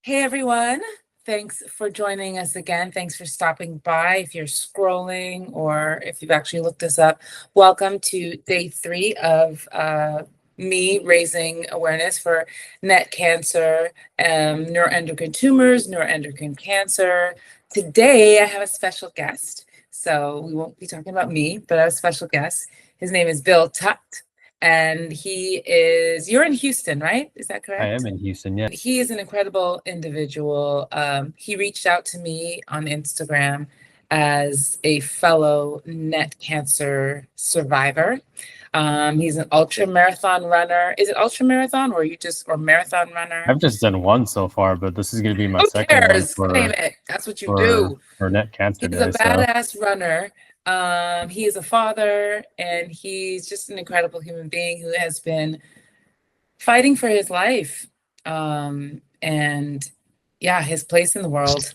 Hey everyone, thanks for joining us again. Thanks for stopping by. If you're scrolling or if you've actually looked us up, welcome to day 3 of me raising awareness for NET cancer, neuroendocrine tumors, neuroendocrine cancer. Today I have a special guest. So we won't be talking about me, but I have a special guest. His name is Bill Thach. And you're in Houston, right? Is that I correct? am in Houston, yeah. He is an incredible individual. He reached out to me on Instagram as a fellow NET cancer survivor. He's an ultra marathon runner. Is it ultra marathon or marathon runner? I've just done one so far, but this is going to be my Who second one cares? Claim it. That's what you for do. for Net Cancer He's a Day. So badass runner. He is a father, and he's just an incredible human being who has been fighting for his life. And yeah, his place in the world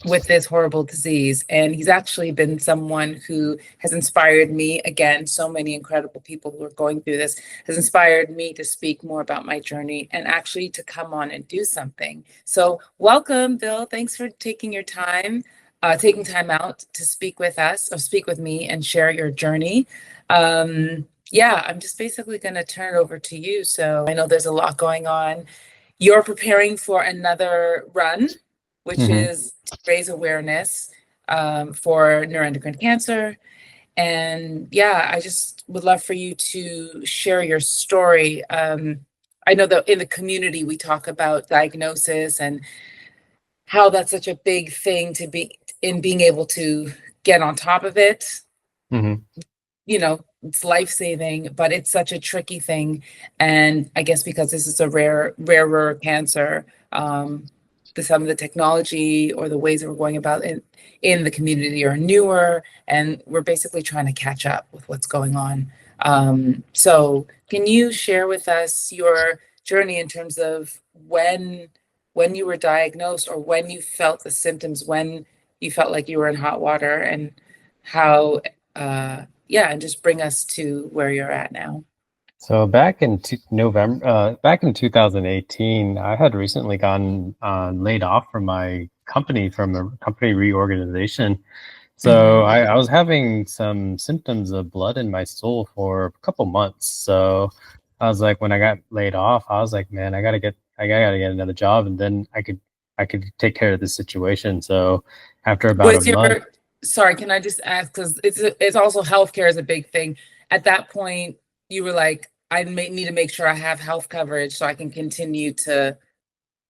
with this horrible disease. And he's actually been someone who has inspired me. Again, so many incredible people who are going through this has inspired me to speak more about my journey and actually to come on and do something. So welcome, Bill. Thanks for taking your time, taking time out to speak with us or speak with me and share your journey. Yeah, I'm just basically going to turn it over to you. So I know there's a lot going on. You're preparing for another run, which Mhm. is to raise awareness for neuroendocrine cancer. And yeah, I just would love for you to share your story. I know that in the community, we talk about diagnosis and how that's such a big thing to be in being able to get on top of it. Mhm. It's life-saving, but it's such a tricky thing. And I guess because this is a rarer cancer, some of the technology or the ways that we're going about in the community are newer, and we're basically trying to catch up with what's going on. So can you share with us your journey in terms of when you were diagnosed or when you felt the symptoms, when you felt like you were in hot water, and how yeah, and just bring us to where you're at now. So back in November, back in 2018, I had recently gotten laid off from my company from a company reorganization. So Mm-hmm. I was having some symptoms of blood in my stool for a couple months. So I was like, when I got laid off, I was like, man, I gotta get another job, and then I could take care of this situation. So after about a Was month. sorry, can I just ask, because it's also healthcare is a big thing. At that point, you were like, need to make sure I have health coverage so I can continue to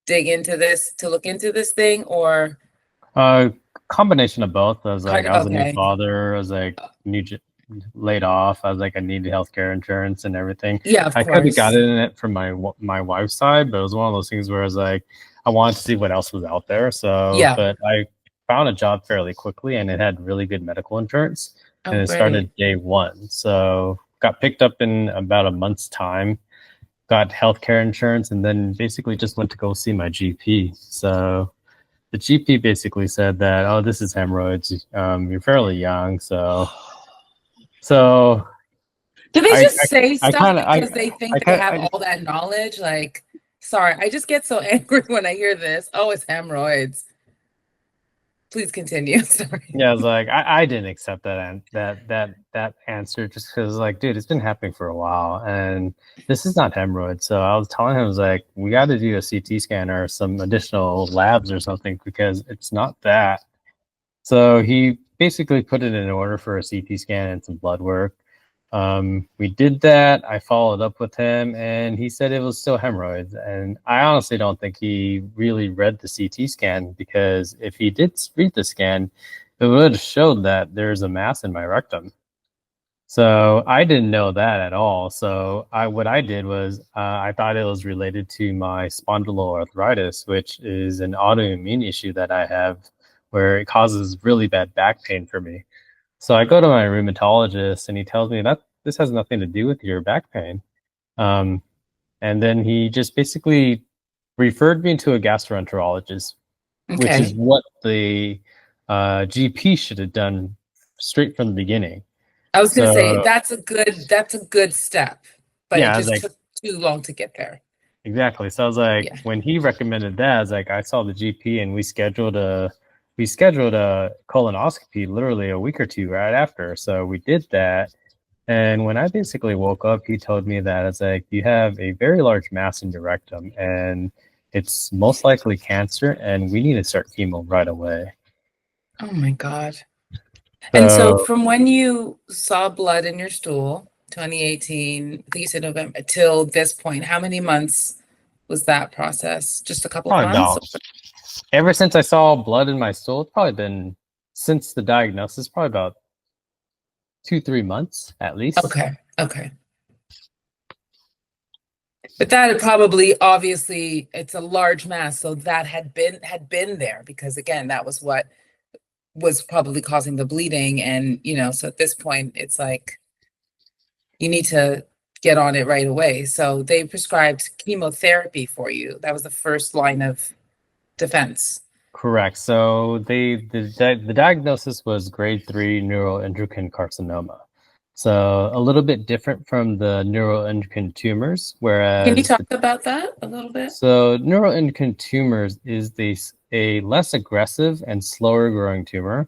look into this thing, or Uh, Combination of both. kind of, I was a new okay. father. I was like laid off. I was like, I needed healthcare insurance and everything. Yeah, of I could have course. gotten it from my wife's side, but it was one of those things where I was like, I wanted to see what else was out there. So, Yeah. but I found a job fairly quickly, and it had really good medical insurance, Oh, and it great. started day one. So, got picked up in about a month's time. Got healthcare insurance, and then basically just went to go see my GP. So the GP basically said that, oh, this is hemorrhoids. You're fairly young, so Do they I just say I stuff kind of because they think they kind have of all that knowledge? Like, sorry, I just get so angry when I hear this. Oh, it's hemorrhoids. Please continue. Sorry. yeah, I was like, I didn't accept that answer just because, like, dude, it's been happening for a while, and this is not hemorrhoids. So I was telling him, I was like, we got to do a CT scan or some additional labs or something because it's not that. So he basically put it in order for a CT scan and some blood work. We did that. I followed up with him, and he said it was still hemorrhoids. And I honestly don't think he really read the CT scan, because if he did read the scan, it would have showed that there's a mass in my rectum. So I didn't know that at all. So what I did was I thought it was related to my spondyloarthritis, which is an autoimmune issue that I have, where it causes really bad back pain for me. So I go to my rheumatologist, and he tells me that this has nothing to do with your back pain. Um, and then he just basically referred me to a gastroenterologist, which is Okay. what the GP should have done straight from the beginning. I was gonna say So that's a good step, but it yeah, I was just like, took too long to get there. exactly. So I was like, Yeah. when he recommended that, I was like, I saw the GP and we scheduled a colonoscopy literally a week or two right after. So we did that. And when I basically woke up, he told me that it's like you have a very large mass in your rectum and it's most likely cancer and we need to start chemo right away. Oh my God. And so So from when you saw blood in your stool, 2018, I think you said November, till this point, how many months was that process? Just a couple of probably months? about ever since I saw blood in my stool, it's probably been since the diagnosis, probably about 2, 3 months at least. Okay. Okay. But that had probably obviously it's a large mass, so that had been there because again, that was what was probably causing the bleeding. And so at this point, it's like you need to get on it right away. So they prescribed chemotherapy for you. That was the first line of defense. Correct. So the diagnosis was grade 3 neuroendocrine carcinoma. So a little bit different from the neuroendocrine tumors, Can you whereas talk about that a little bit? neuroendocrine tumors is a less aggressive and slower growing tumor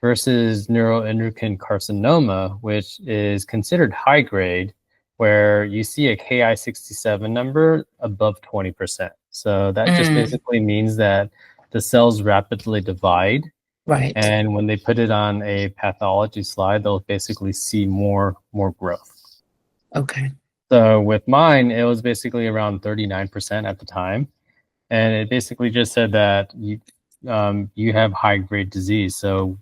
versus neuroendocrine carcinoma, which is considered high grade, where you see a Ki-67 number above 20%. So that just Mm, basically means that the cells rapidly divide. right. And when they put it on a pathology slide, they'll basically see more growth. Okay. So with mine, it was basically around 39% at the time. And it basically just said that you have high grade disease. So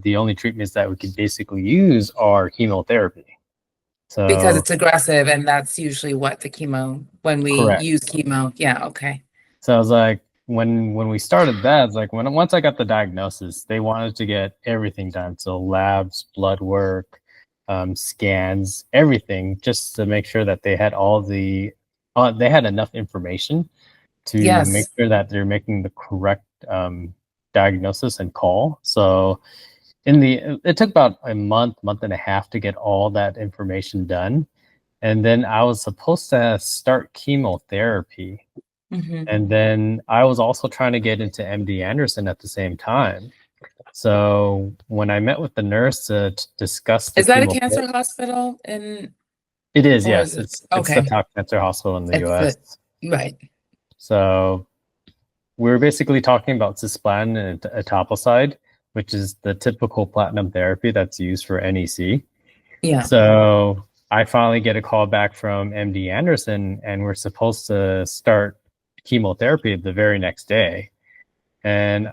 the only treatments that we could basically use are chemotherapy. Because So it's aggressive, and that's usually what the chemo, when we correct. use chemo. Yeah, okay. So I was like, when we started that, it's like once I got the diagnosis, they wanted to get everything done. So labs, blood work, scans, everything, just to make sure that they had they had enough information to make Yes. sure that they're making the correct diagnosis and call. So it took about a month and a half to get all that information done. And then I was supposed to start chemotherapy. Hmm. And then I was also trying to get into MD Anderson at the same time. So when I met with the nurse to discuss the Is that a chemotherapy, cancer hospital in, it is, or is yes, it it's the okay? top cancer hospital in the It's the US. right. So we were basically talking about cisplatin and etoposide, which is the typical platinum therapy that's used for NEC. Yeah. So I finally get a call back from MD Anderson, and we're supposed to start chemotherapy the very next day. And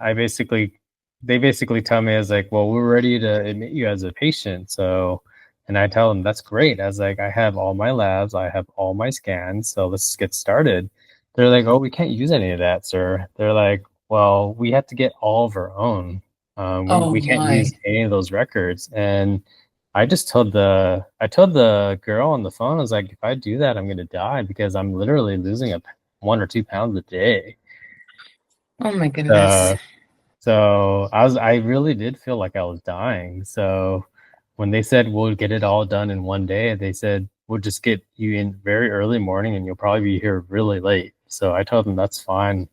they basically tell me, as like, well, we're ready to admit you as a patient. So, and I tell them that's great. As like, I have all my labs, I have all my scans, so let's get started. They're like, oh, we can't use any of that, sir. They're like, well, we have to get all of our own. Oh We can't use my. any of those records. And I told the girl on the phone, I was like, if I do that, I'm gonna die because I'm literally losing 1 or 2 pounds a day. Oh my goodness. Uh, so I really did feel like I was dying. So when they said we'll get it all done in one day, they said we'll just get you in very early morning and you'll probably be here really late. So I told them that's fine.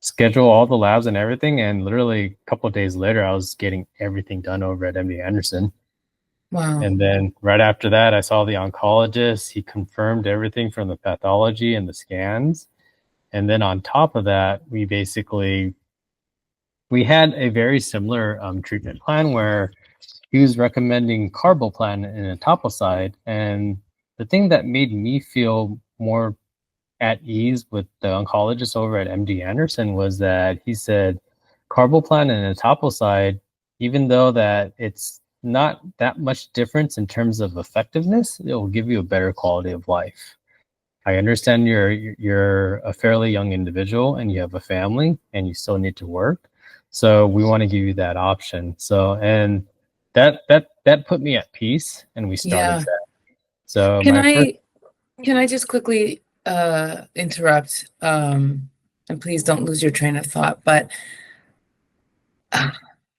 Schedule all the labs and everything. And literally a couple of days later, I was getting everything done over at MD Anderson. Wow. And then right after that, I saw the oncologist. He confirmed everything from the pathology and the scans. And then on top of that, we had a very similar treatment plan where he was recommending carboplan and etoposide. And the thing that made me feel more at ease with the oncologist over at MD Anderson was that he said carboplan and etoposide, even though that it's not that much difference in terms of effectiveness, it will give you a better quality of life. I understand you're a fairly young individual and you have a family and you still need to work. So we want to give you that option. So and that put me at peace and we started Yeah. that. So Can my first I can I just quickly interrupt? And please don't lose your train of thought, but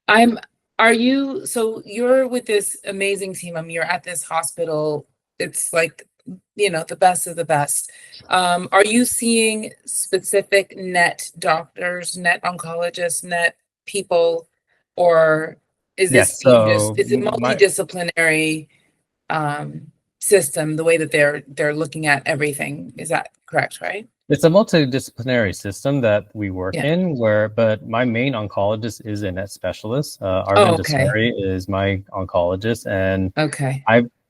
I'm are you so you're with this amazing team. I mean, you're at this hospital. It's like the best of the best. Are you seeing specific NET doctors, NET oncologists, NET people, or is Yes. this you just So is it my multidisciplinary system, the way that they're looking at everything? Is that correct, right? It's a multidisciplinary system that we work Yeah. in but my main oncologist is a NET specialist. Oh, Arvind okay. Desari is my oncologist, and Okay.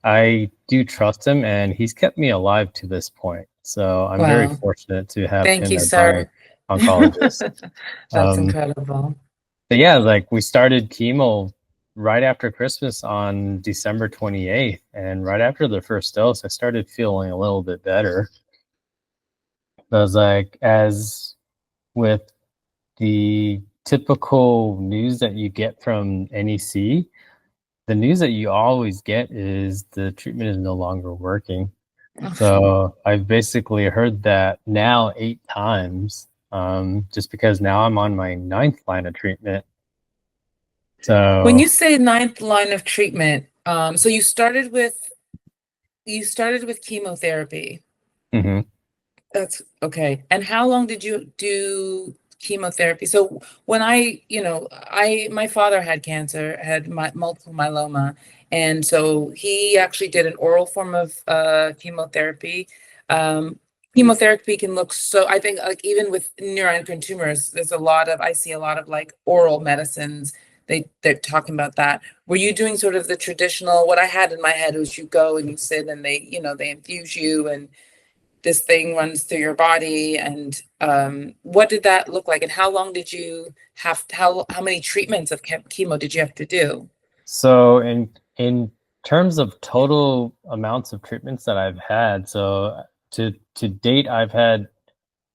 I do trust him, and he's kept me alive to this point. So I'm very Wow. fortunate to have Thank him you, as my sir. oncologist. That's Um, incredible. but yeah, like we started chemo right after Christmas on December 28th, and right after the first dose, I started feeling a little bit better. I was like, as with the typical news that you get from NEC, the news that you always get is the treatment is no longer working. So I've basically heard that now 8 times, just because now I'm on my 9th line of treatment. When So you say ninth line of treatment, so you started with chemotherapy. mhm. That's okay. And how long did you do chemotherapy? So when my father had cancer, had multiple myeloma, and so he actually did an oral form of chemotherapy. Um, Chemotherapy can look so, I think, like even with neuroendocrine tumors, I see a lot of like oral medicines. They're talking about that. Were you doing sort of the traditional, what I had in my head was you go and you sit and they infuse you and this thing runs through your body, and what did that look like, and how long did you have, how many treatments of chemo did you have to do? So in terms of total amounts of treatments that I've had, so to date, I've had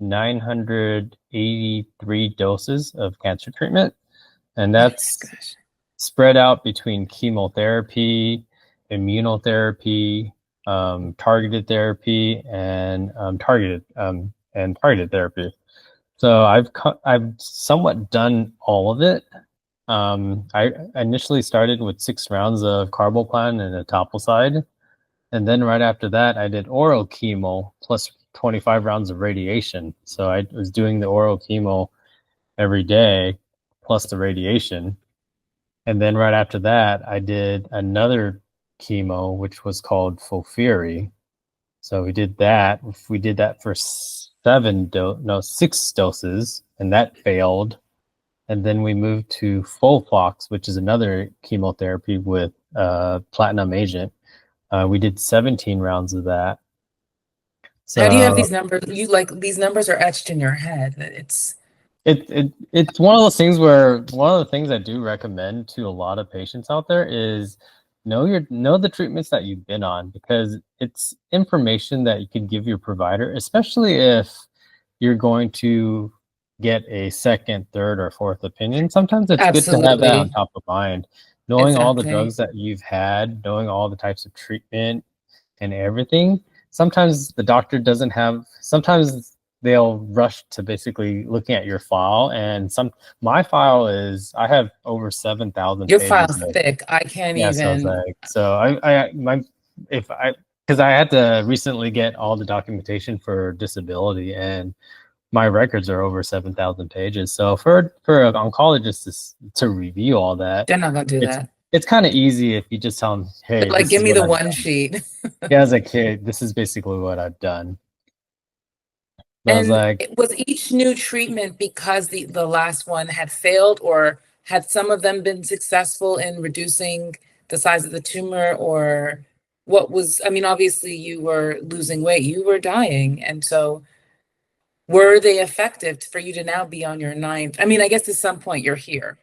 983 doses of cancer treatment, and Oh my that's gosh. spread out between chemotherapy, immunotherapy, targeted therapy, and targeted therapy. So I've somewhat done all of it. I initially started with 6 rounds of carboplatin and etoposide, and then right after that, I did oral chemo plus 25 rounds of radiation. So I was doing the oral chemo every day plus the radiation. And then right after that, I did another chemo, which was called FOLFIRI. So we did that. We did that for 6 doses, and that failed. And then we moved to FOLFOX, which is another chemotherapy with platinum agent. We did 17 rounds of that. How do you have So these numbers? These numbers are etched in your head. it's one of those things where one of the things I do recommend to a lot of patients out there is know the treatments that you've been on, because it's information that you can give your provider, especially if you're going to get a second, third, or fourth opinion. Sometimes it's good to have that on Absolutely. top of mind, knowing all the Exactly. drugs that you've had, knowing all the types of treatment and everything. Sometimes the doctor doesn't have, sometimes they'll rush to basically looking at your file, and my file is, I have over 7,000 Your pages file's of, thick. I can't yeah. So I was even. like, so I my if I because I had to recently get all the documentation for disability, and my records are over 7,000 pages. So for an oncologist to review all that, They're not gonna do it's that. it's kind of easy if you just tell them, They're hey, like, this give is me what the I've one done. sheet. Yeah, as a kid, this is basically what I've done. But I was And like, was each new treatment because the last one had failed, or had some of them been successful in reducing the size of the tumor, or what was, I mean, obviously you were losing weight, you were dying. And so were they effective for you to now be on your ninth? I mean, I guess at some point you're here,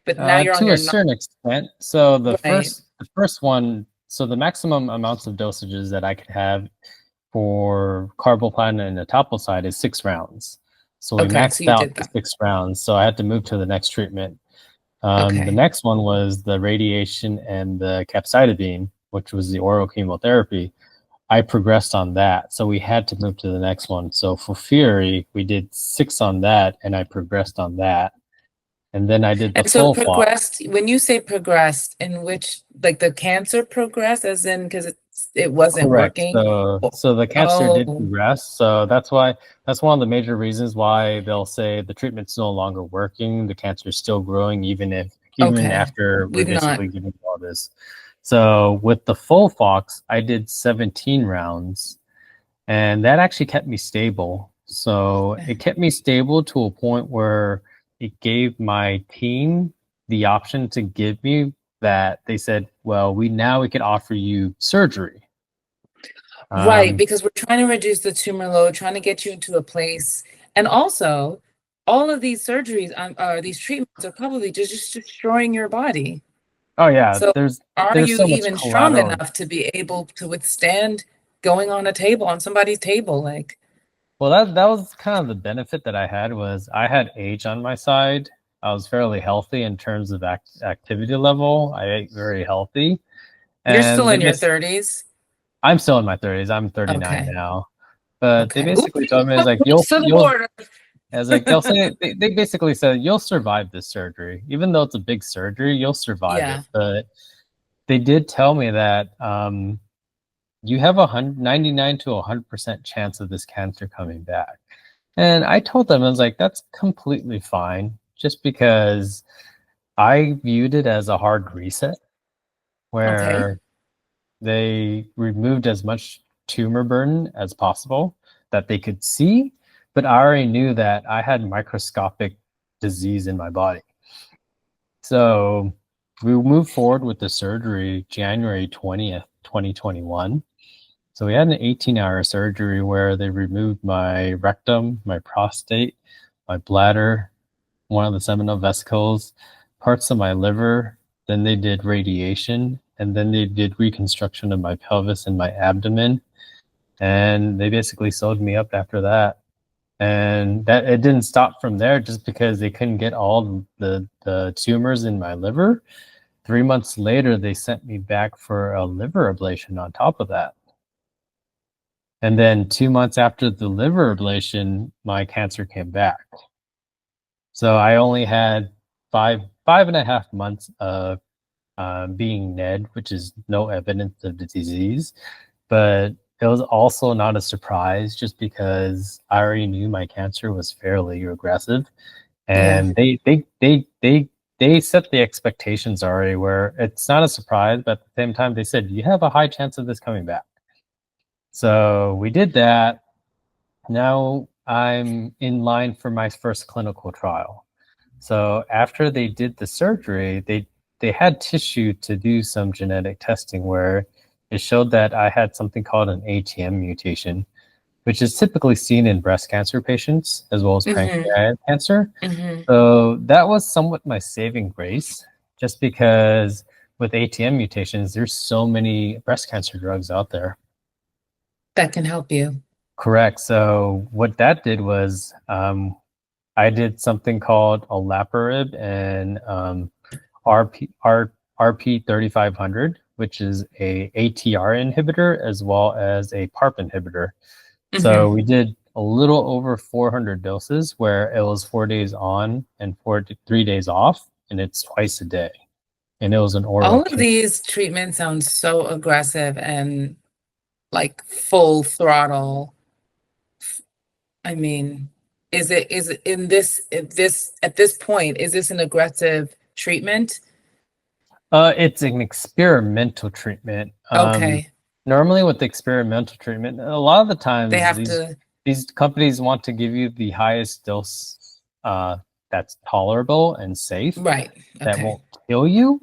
but now you're on to a your ninth, certain extent. So the right? first one, so the maximum amounts of dosages that I could have for carboplatin and etoposide is 6 rounds. So we Okay, so maxed you out did the that. 6 rounds. So I had to move to the next treatment. The Okay. next one was the radiation and the capecitabine, which was the oral chemotherapy. I progressed on that, so we had to move to the next one. So for Fury, we did 6 on that, and I progressed on that. And then I did the And so full flop. progressed, when you say progressed, in which, like the cancer progressed, as in, because it wasn't Correct. working? So the cancer did Oh, progress. So that's one of the major reasons why they'll say the treatment's no longer working. The cancer is still growing, even okay. after we're We've not. basically giving all this. So with the full Fox, I did 17 rounds, and that actually kept me stable. So it kept me stable to a point where it gave my team the option to give me that. They said, well, we could offer you surgery. Right, Um, because we're trying to reduce the tumor load, trying to get you into a place. And also, all of these surgeries or these treatments are probably just destroying your body. oh yeah, So are there's you so much even strong collateral. enough to be able to withstand going on a table, on somebody's table? Like, Well, that was kind of the benefit that I had was I had age on my side. I was fairly healthy in terms of activity level. I ate very healthy, you're and still in your 30s. I'm still in my 30s. I'm 39 Okay. now, but they Okay. Oops. basically told me it's like Oops to the you'll border. as like they'll say they basically said you'll survive this surgery, even though it's a big surgery, you'll survive it. Yeah. But they did tell me that you have 99 to 100% chance of this cancer coming back. And I told them, I was like, that's completely fine, just because I viewed it as a hard reset Okay. where they removed as much tumor burden as possible that they could see, but I already knew that I had microscopic disease in my body. So we moved forward with the surgery January 20th, 2021. So we had an 18-hour surgery where they removed my rectum, my prostate, my bladder, one of the seminal vesicles, parts of my liver. Then they did radiation, and then they did reconstruction of my pelvis and my abdomen. And they basically sewed me up after that. And that it didn't stop from there just because they couldn't get all the tumors in my liver. 3 months later, they sent me back for a liver ablation on top of that. And then 2 months after the liver ablation, my cancer came back. So I only had five and a half months of being NED, which is no evidence of the disease. But it was also not a surprise just because I already knew my cancer was fairly aggressive. Yeah. And they set the expectations already where it's not a surprise, but at the same time they said you have a high chance of this coming back. So we did that. Now I'm in line for my first clinical trial. So after they did the surgery, they had tissue to do some genetic testing where it showed that I had something called an ATM mutation, which is typically seen in breast cancer patients as well as Mm-hmm. pancreatic cancer. Mm-hmm. So that was somewhat my saving grace, just because with ATM mutations, there's so many breast cancer drugs out there. That can help you. Correct. So what that did was I did something called olaparib and RP 3500, which is a ATR inhibitor as well as a PARP inhibitor. So Mm-hmm. we did a little over 400 doses where it was 4 days on and 3 days off, and it's twice a day. And it was an oral All of kit. these treatments sound so aggressive and like full throttle. I mean, is it in this at this point, is this an aggressive treatment? It's an experimental treatment. Okay. Normally with experimental treatment, a lot of the They times have to, these companies want to give you the highest dose that's tolerable and safe right. that Okay. won't kill you,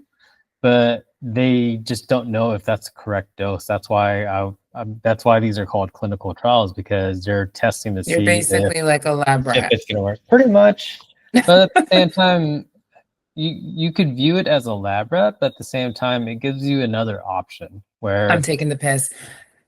but they just don't know if that's the correct dose. That's why these are called clinical trials, because they're testing to You're see basically like a lab if rat. it's going to work. Pretty much, but at the same time, you could view it as a lab rat, but at the same time, it gives you another option I'm where taking the piss.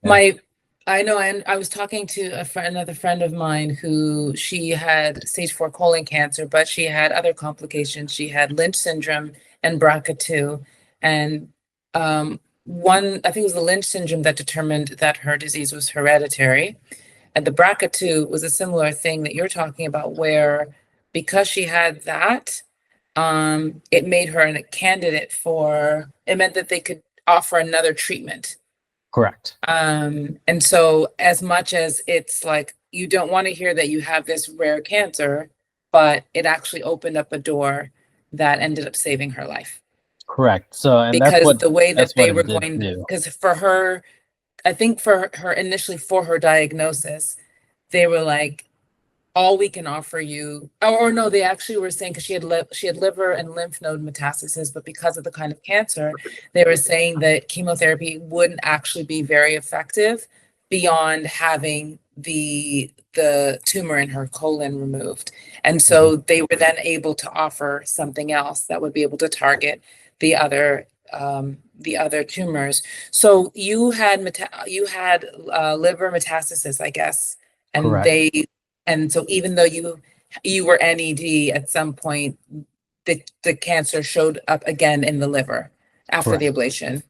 yeah, My, I know, and I was talking to another friend of mine who she had stage 4 colon cancer, but she had other complications. She had Lynch syndrome and BRCA2. And I think it was the Lynch syndrome that determined that her disease was hereditary. And the BRCA2 was a similar thing that you're talking about, where because she had that, it made her a candidate for, it meant that they could offer another treatment. Correct. And so as much as it's like, you don't want to hear that you have this rare cancer, but it actually opened up a door that ended up saving her life. Correct. So, and Because the way that's that what they it were did going, too. because for her, I think for her initially for her diagnosis, they were like, all we can offer you, or no, they actually were saying, because she had liver and lymph node metastasis, but because of the kind of cancer, they were saying that chemotherapy wouldn't actually be very effective beyond having the tumor in her colon removed. And Mhm. so they were then able to offer something else that would be able to target the other tumors. So you had liver metastasis, I guess, and Correct. so even though you were NED at some point, the cancer showed up again in the liver after the Correct. ablation.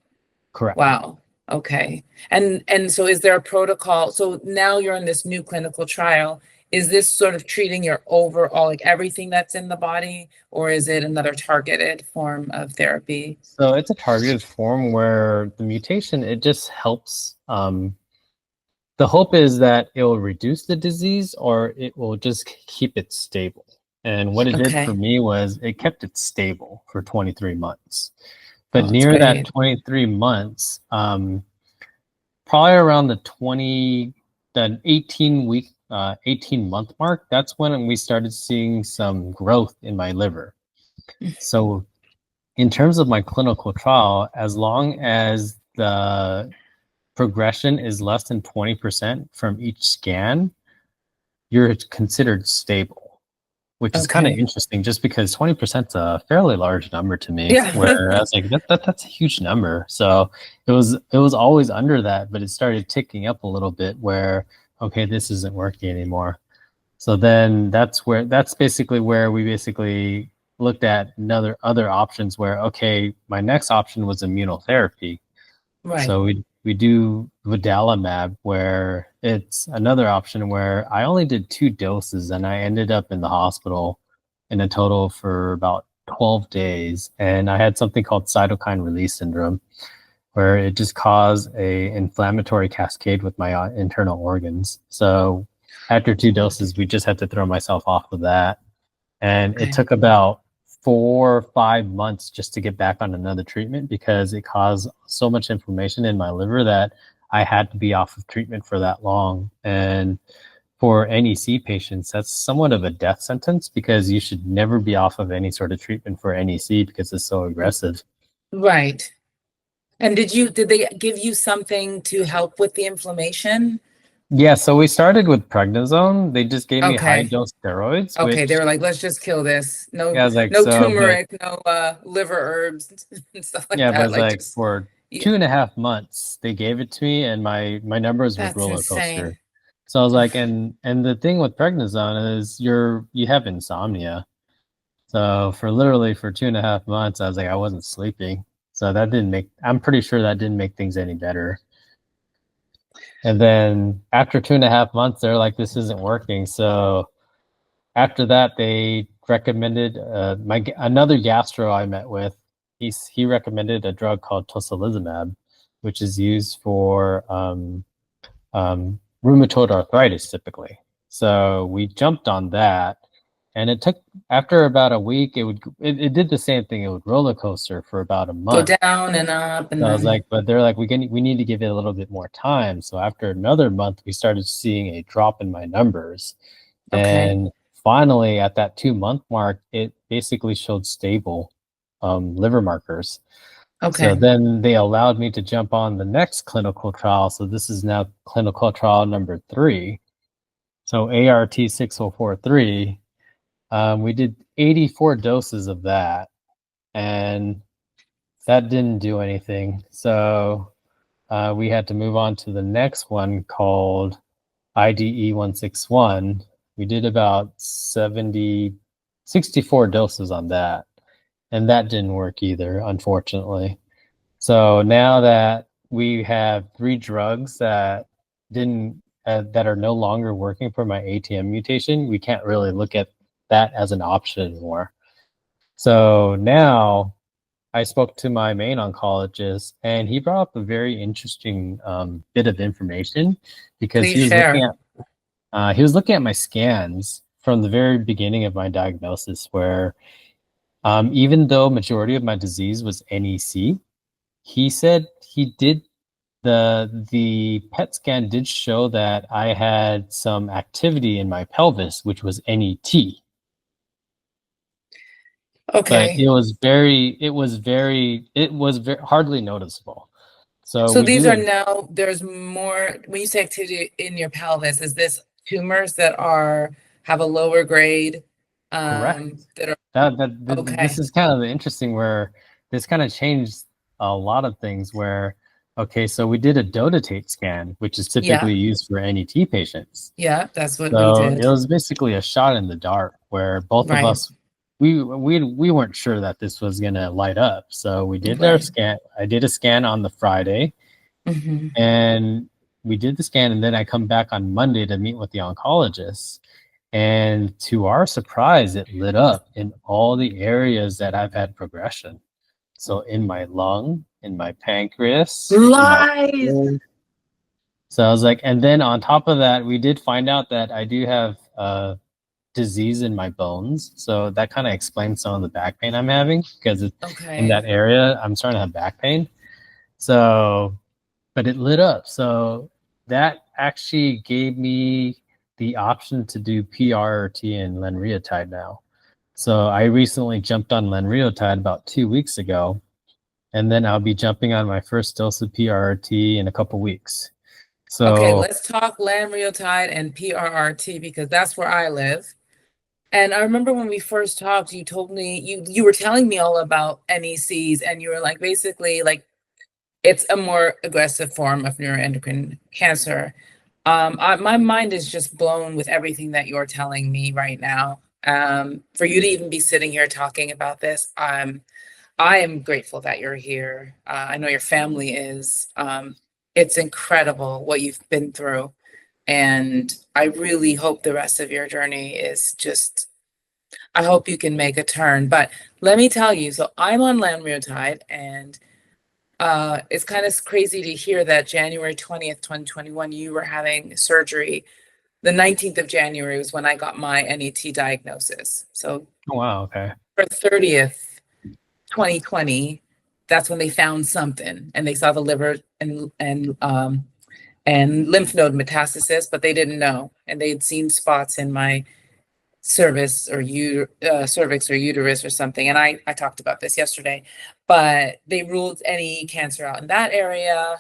Correct. Wow. Okay. And so is there a protocol? So now you're in this new clinical trial. Is this sort of treating your overall, like everything that's in the body, or is it another targeted form of therapy? So it's a targeted form where the mutation, it just helps. The hope is that it will reduce the disease or it will just keep it stable. And what it did for Okay. me was it kept it stable for 23 months. But Oh, that's near that great. 23 months, probably around the 18-month mark, that's when we started seeing some growth in my liver. So in terms of my clinical trial, as long as the progression is less than 20% from each scan, you're considered stable, which is kind of Okay. interesting just because 20% is a fairly large number to me, Yeah. where I was like, that's a huge number. So it was always under that, but it started ticking up a little bit where, okay, this isn't working anymore. So then that's basically where we basically looked at other options where, okay, my next option was immunotherapy. Right. So we do vudalimab, where it's another option where I only did 2 doses and I ended up in the hospital in a total for about 12 days. And I had something called cytokine release syndrome, where it just caused a inflammatory cascade with my internal organs. So after 2 doses, we just had to throw myself off of that. And it Okay. took about 4 or 5 months just to get back on another treatment because it caused so much inflammation in my liver that I had to be off of treatment for that long. And for NEC patients, that's somewhat of a death sentence because you should never be off of any sort of treatment for NEC because it's so aggressive. Right. And did they give you something to help with the inflammation? Yeah, so we started with prednisone. They just gave me high Okay. dose steroids, Okay. They which were like, let's just kill this. No, yeah, I was like, no so, but turmeric, no liver herbs and stuff like yeah, but that. it's Like like just for yeah, 2.5 months, they gave it to me, and my numbers would that's roller coaster. insane. So I was like, and the thing with prednisone is you have insomnia. So for 2.5 months, I was like, I wasn't sleeping. So that didn't make. I'm pretty sure that didn't make things any better. And then after 2.5 months, they're like, this isn't working. So after that, they recommended another gastro I met with. He recommended a drug called tocilizumab, which is used for rheumatoid arthritis typically. So we jumped on that, and it took after about a week. It did the same thing. It would roller coaster for about a Go month. down and up and So I was then like, but they're like, we need to give it a little bit more time. So after another month, we started seeing a drop in my numbers. okay. And finally, at that 2 month mark, it basically showed stable liver markers. So Okay. then they allowed me to jump on the next clinical trial. So this is now clinical trial number 3. So ART 6043. We did 84 doses of that, and that didn't do anything. So we had to move on to the next one called IDE 161. We did about 64 doses on that, and that didn't work either, unfortunately. So now that we have 3 drugs that are no longer working for my ATM mutation, we can't really look at that as an option anymore. So now I spoke to my main oncologist, and he brought up a very interesting bit of information because Please share. he was looking at my scans from the very beginning of my diagnosis, where even though majority of my disease was NEC, he said he did the PET scan did show that I had some activity in my pelvis, which was NET. But Okay. it was very hardly noticeable. So So we these do are it. now, there's more, when you say activity in your pelvis, is this tumors that have a lower grade, Correct. that are, This okay. is kind of interesting where this kind of changed a lot of things where, okay, so we did a dotatate scan, which is Yeah. typically used for NET patients. Yeah. That's what we So it did. was basically a shot in the dark where both of Right. us, we weren't sure that this was gonna light up. So we did our Right. scan. I did a scan on the Friday, Hmm. and we did the scan, and then I come back on Monday to meet with the oncologist. And to our surprise, it lit up in all the areas that I've had progression. So in my lung, in my pancreas, in my Lies. so I was like, and then on top of that, we did find out that I do have disease in my bones. So that kind of explains some of the back pain I'm having because in Okay. that area, I'm starting to have back pain. So, but it lit up. So that actually gave me the option to do PRRT and lenriotide now. So I recently jumped on lenriotide about 2 weeks ago, and then I'll be jumping on my first dose of PRRT in a couple weeks. Okay, So, let's talk lanreotide and PRRT because that's where I live. And I remember when we first talked, you told me you were telling me all about NECs, and you were like basically like it's a more aggressive form of neuroendocrine cancer. My mind is just blown with everything that you're telling me right now. For you to even be sitting here talking about this, I am grateful that you're here. I know your family is. It's incredible what you've been through. And I really hope the rest of your journey is just, I hope you can make a turn. But let me tell you, so I'm on lanreotide, and it's kind of crazy to hear that January 20th, 2021, you were having surgery. The 19th of January was when I got my NET diagnosis. So oh, wow, okay. for 30th, 2020, that's when they found something, and they saw the liver and lymph node metastasis, but they didn't know, and they'd seen spots in my cervix or uterus or something. And I talked about this yesterday, but they ruled any cancer out in that area,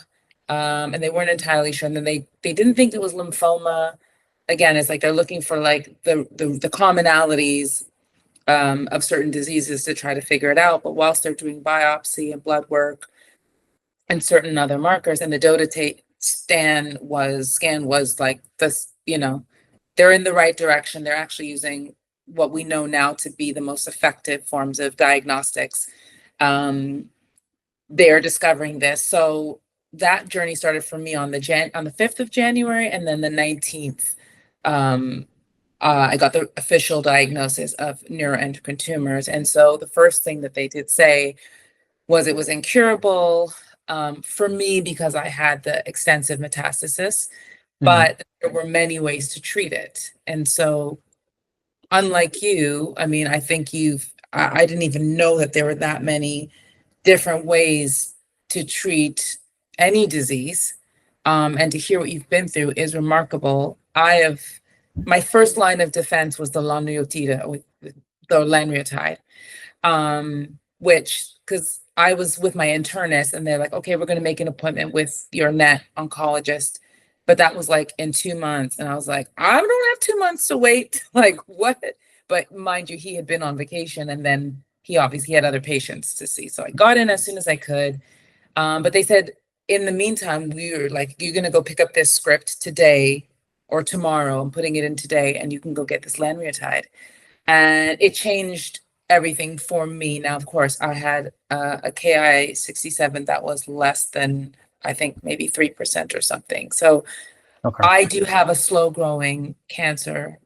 and they weren't entirely sure. And then they didn't think it was lymphoma. Again, it's like they're looking for like the commonalities of certain diseases to try to figure it out. But whilst they're doing biopsy and blood work and certain other markers, and the dotatate scan was like this, they're in the right direction. They're actually using what we know now to be the most effective forms of diagnostics. Um, they're discovering this. So that journey started for me on the 5th of January, and then the 19th. Um, I got the official diagnosis of neuroendocrine tumors. And so the first thing that they did say was it was incurable, for me because I had the extensive metastasis, Mhm. but there were many ways to treat it. And so, unlike you, I mean, I think I didn't even know that there were that many different ways to treat any disease. And to hear what you've been through is remarkable. My first line of defense was the Lanreotide, with the lanreotide, which, because I was with my internist and they're like, okay, we're going to make an appointment with your NET oncologist. But that was like in 2 months. And I was like, I don't have 2 months to wait. Like, what? But mind you, he had been on vacation, and then he obviously had other patients to see. So I got in as soon as I could. But they said, in the meantime, we were like, you're going to go pick up this script today or tomorrow. I'm putting it in today, and you can go get this lanreotide. And it changed everything for me. Now, of course, I had a KI 67 that was less than, I think, maybe 3% or something. So Okay. I do have a slow growing cancer,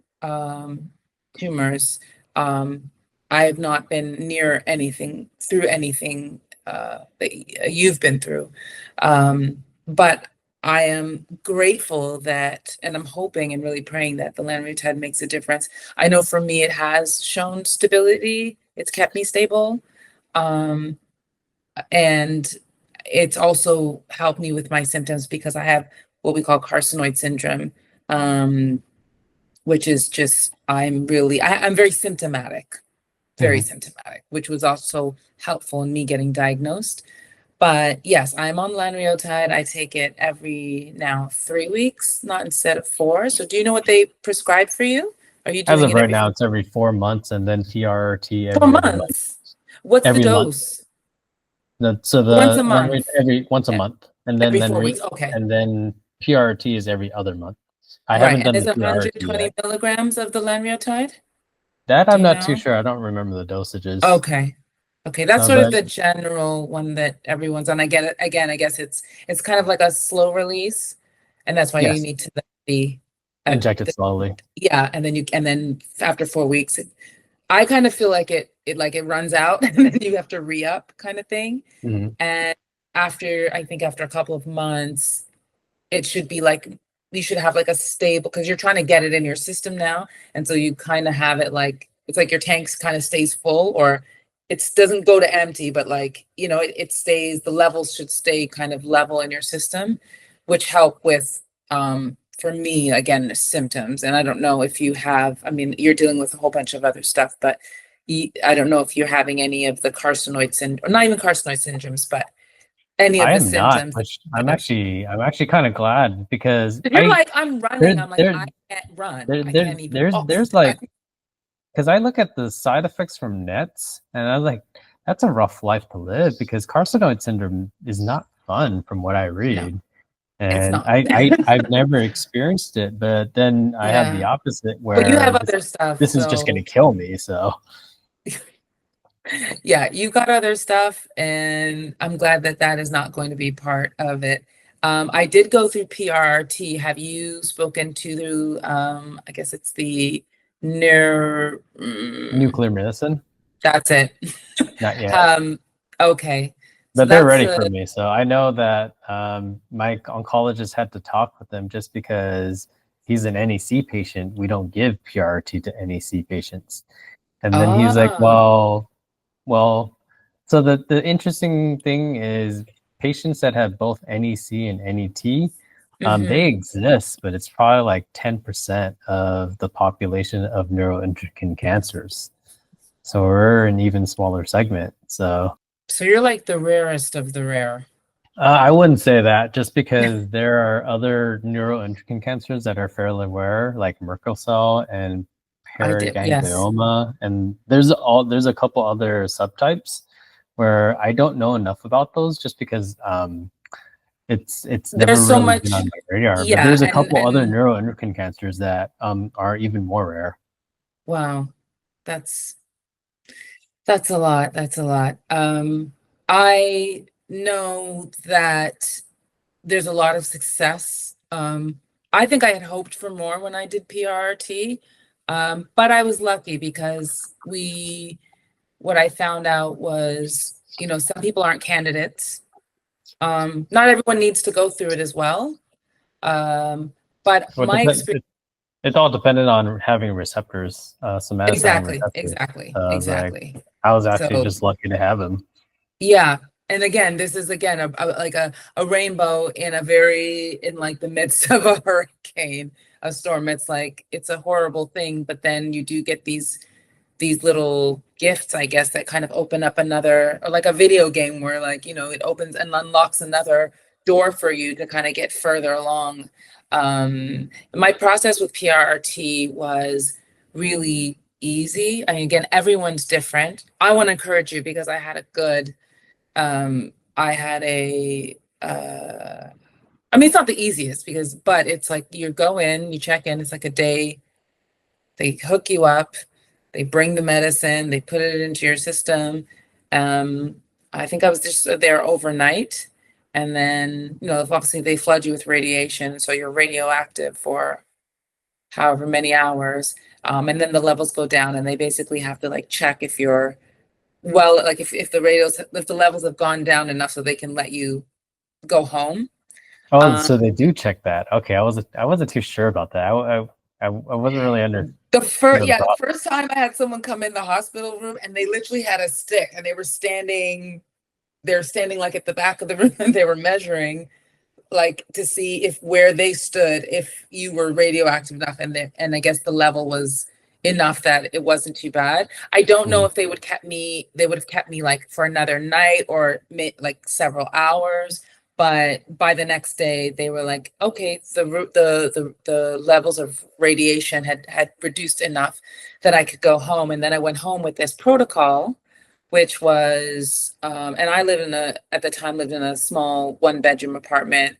tumors. Um, I have not been near anything, through anything that you've been through. But I am grateful that, and I'm hoping and really praying that the lanreotide makes a difference. I know for me, it has shown stability. It's kept me stable. Um, and it's also helped me with my symptoms because I have what we call carcinoid syndrome, which is just, I'm very symptomatic, very Mhm. symptomatic, which was also helpful in me getting diagnosed. But yes, I'm on lanreotide. I take it every now 3 weeks, not instead of 4. So do you know what they prescribe for you? Are you As doing of it right every now, it's every 4 months, and then PRT four every other month. months? What's the Every month. dose? So Once the a month, every once a month, and every 4 weeks. Okay. PRT is every other month. I Right. haven't And done is the it PRT 120 yet. milligrams of the lanreotide? That Do I'm you not too know? sure. I don't remember the dosages. Okay. Okay, that's sort of But the general one that everyone's on. I get it. Again, I guess it's kind of like a slow release, and that's why you yes, need to be at inject it the, slowly. yeah, and then after 4 weeks, I kind of feel like it runs out, and then you have to re-up kind of thing. Mhm. And I think after a couple of months, it should be like you should have like a stable, because you're trying to get it in your system now, and so you kind of have it like it's like your tanks kind of stays full, or it doesn't go to empty, but like it stays, the levels should stay kind of level in your system, which help with for me again symptoms. And I don't know if you have, I mean, you're dealing with a whole bunch of other stuff, but I don't know if you're having any of the carcinoid syndrome, not even carcinoid syndromes, but any of I the am not, symptoms that which others. I'm actually kind of glad because If you're like, I'm there running, I'm like, there I can't run. I can't even walk there's sometimes. like because I look at the side effects from nets and I was like, that's a rough life to live because carcinoid syndrome is not fun from what I No, read. it's And not. I've never experienced it, but then I have the Yeah. opposite But you where have other stuff. this is just going to So kill me. So yeah, you got other stuff. And I'm glad that that is not going to be part of it. I did go through PRRT. Have you spoken to, I guess it's the neuro, nuclear medicine, that's it. not yet. Um, okay. So But they're that's ready for a, me. So I know that my oncologist had to talk with them just because he's an NEC patient. We don't give PRT to NEC patients. And then he's like, ah, well, so the interesting thing is patients that have both NEC and NET, they mm-hmm. exist, but it's probably like 10% of the population of neuroendocrine cancers. So we're an even smaller segment. So So you're like the rarest of the rare. I wouldn't say that just because there are other neuroendocrine cancers that are fairly rare, like Merkel cell and I did, yes. paraganglioma, and there's a couple other subtypes where I don't know enough about those just because it's never There's so really been much, on my radar. But yeah, there's a and couple other neuroendocrine cancers that are even more rare. wow, that's that's a lot. That's a lot. I know that there's a lot of success. I think I had hoped for more when I did PRRT, but I was lucky because what I found out was, some people aren't candidates. Not everyone needs to go through it as well. But So my experience, it's all dependent on having receptors, somatostatin exactly, receptors. exactly, So I was like, exactly. I was actually So just lucky to have them. yeah. And again, this is again like a rainbow in like the midst of a hurricane, a storm. It's like it's a horrible thing, but then you do get these little gifts, I guess, that kind of open up another, or like a video game where like, it opens and unlocks another door for you to kind of get further along. My process with PRRT was really easy. I mean, again, everyone's different. I want to encourage you because I had I mean, it's not the easiest but it's like you go in, you check in, it's like a day, they hook you up, they bring the medicine, they put it into your system. Um, I think I was just there overnight. And then, obviously they flood you with radiation. So you're radioactive for however many hours. And then the levels go down, and they basically have to like check if you're well, like if the levels have gone down enough so they can let you go home. Oh, Um, so they do check that. Okay, I wasn't too sure about that. I wasn't really under the the first time I had someone come in the hospital room, and they literally had a stick, and they're standing like at the back of the room, and they were measuring like to see if where they stood, if you were radioactive enough, and I guess the level was enough that it wasn't too bad. I don't know process. if they would have kept me like for another night or like several hours, but by the next day they were like, okay, the levels of radiation had reduced enough that I could go home. And then I went home with this protocol, which was and I lived in at the time lived in a small 1 bedroom apartment,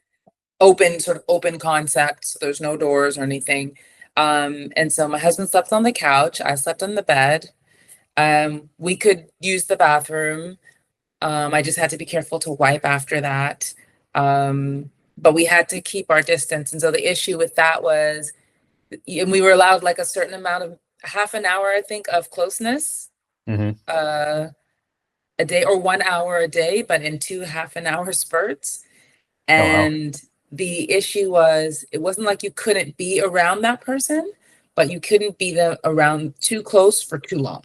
sort of open concept, so there's no doors or anything. And so my husband slept on the couch, I slept on the bed. We could use the bathroom. I just had to be careful to wipe after that. But we had to keep our distance. And so the issue with that was, and we were allowed like a certain amount of half an hour, I think, of closeness. Hmm. Uh, a day, or 1 hour a day, but in 2 half-an-hour spurts. Oh wow. And the issue was, it wasn't like you couldn't be around that person, but you couldn't be around too close for too long.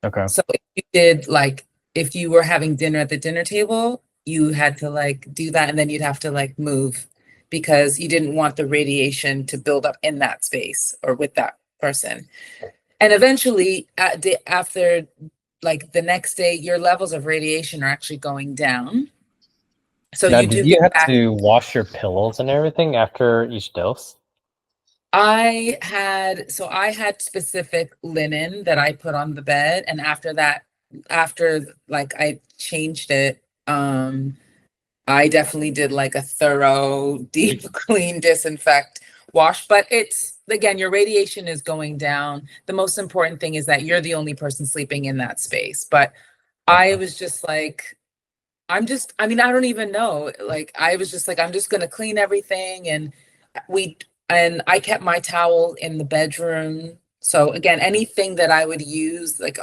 Okay. So if you did, like, if you were having dinner at the dinner table, you had to like do that, and then you'd have to like move because you didn't want the radiation to build up in that space or with that person. And eventually, after like the next day, your levels of radiation are actually going down. So Now, you did do you get have back. to wash your pillows and everything after each dose? I had specific linen that I put on the bed, and after that, after like I changed it, I definitely did like a thorough, deep clean, disinfect, wash. But it's, again, your radiation is going down. The most important thing is that you're the only person sleeping in that space. But I Okay. was just like, I mean, I don't even know. Like, I was just like, I'm just gonna clean everything. We, and I kept my towel in the bedroom. So again, anything that I would use, like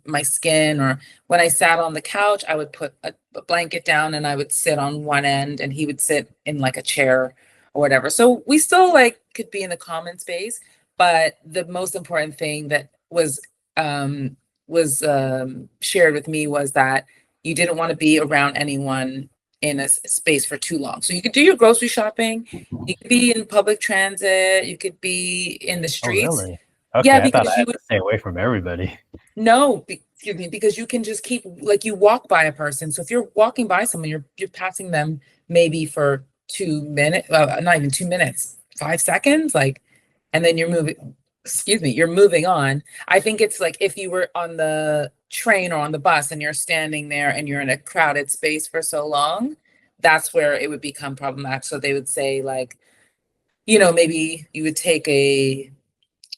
my skin, or when I sat on the couch, I would put a blanket down and I would sit on one end and he would sit in like a chair or whatever. So we still like could be in the common space, but the most important thing that was shared with me was that you didn't want to be around anyone in a space for too long. So you could do your grocery shopping, you could be in public transit, you could be in the Oh streets. really? Yeah, Okay, I thought I because you had would to stay away from everybody. no, excuse me, because you can just keep, like, you walk by a person. So if you're walking by someone, you're passing them maybe for 2 minutes, not even 2 minutes, 5 seconds, like, and then you're moving. Excuse me, you're moving on. I think it's like if you were on the train or on the bus and you're standing there and you're in a crowded space for so long, that's where it would become problematic. So they would say, like, maybe you would take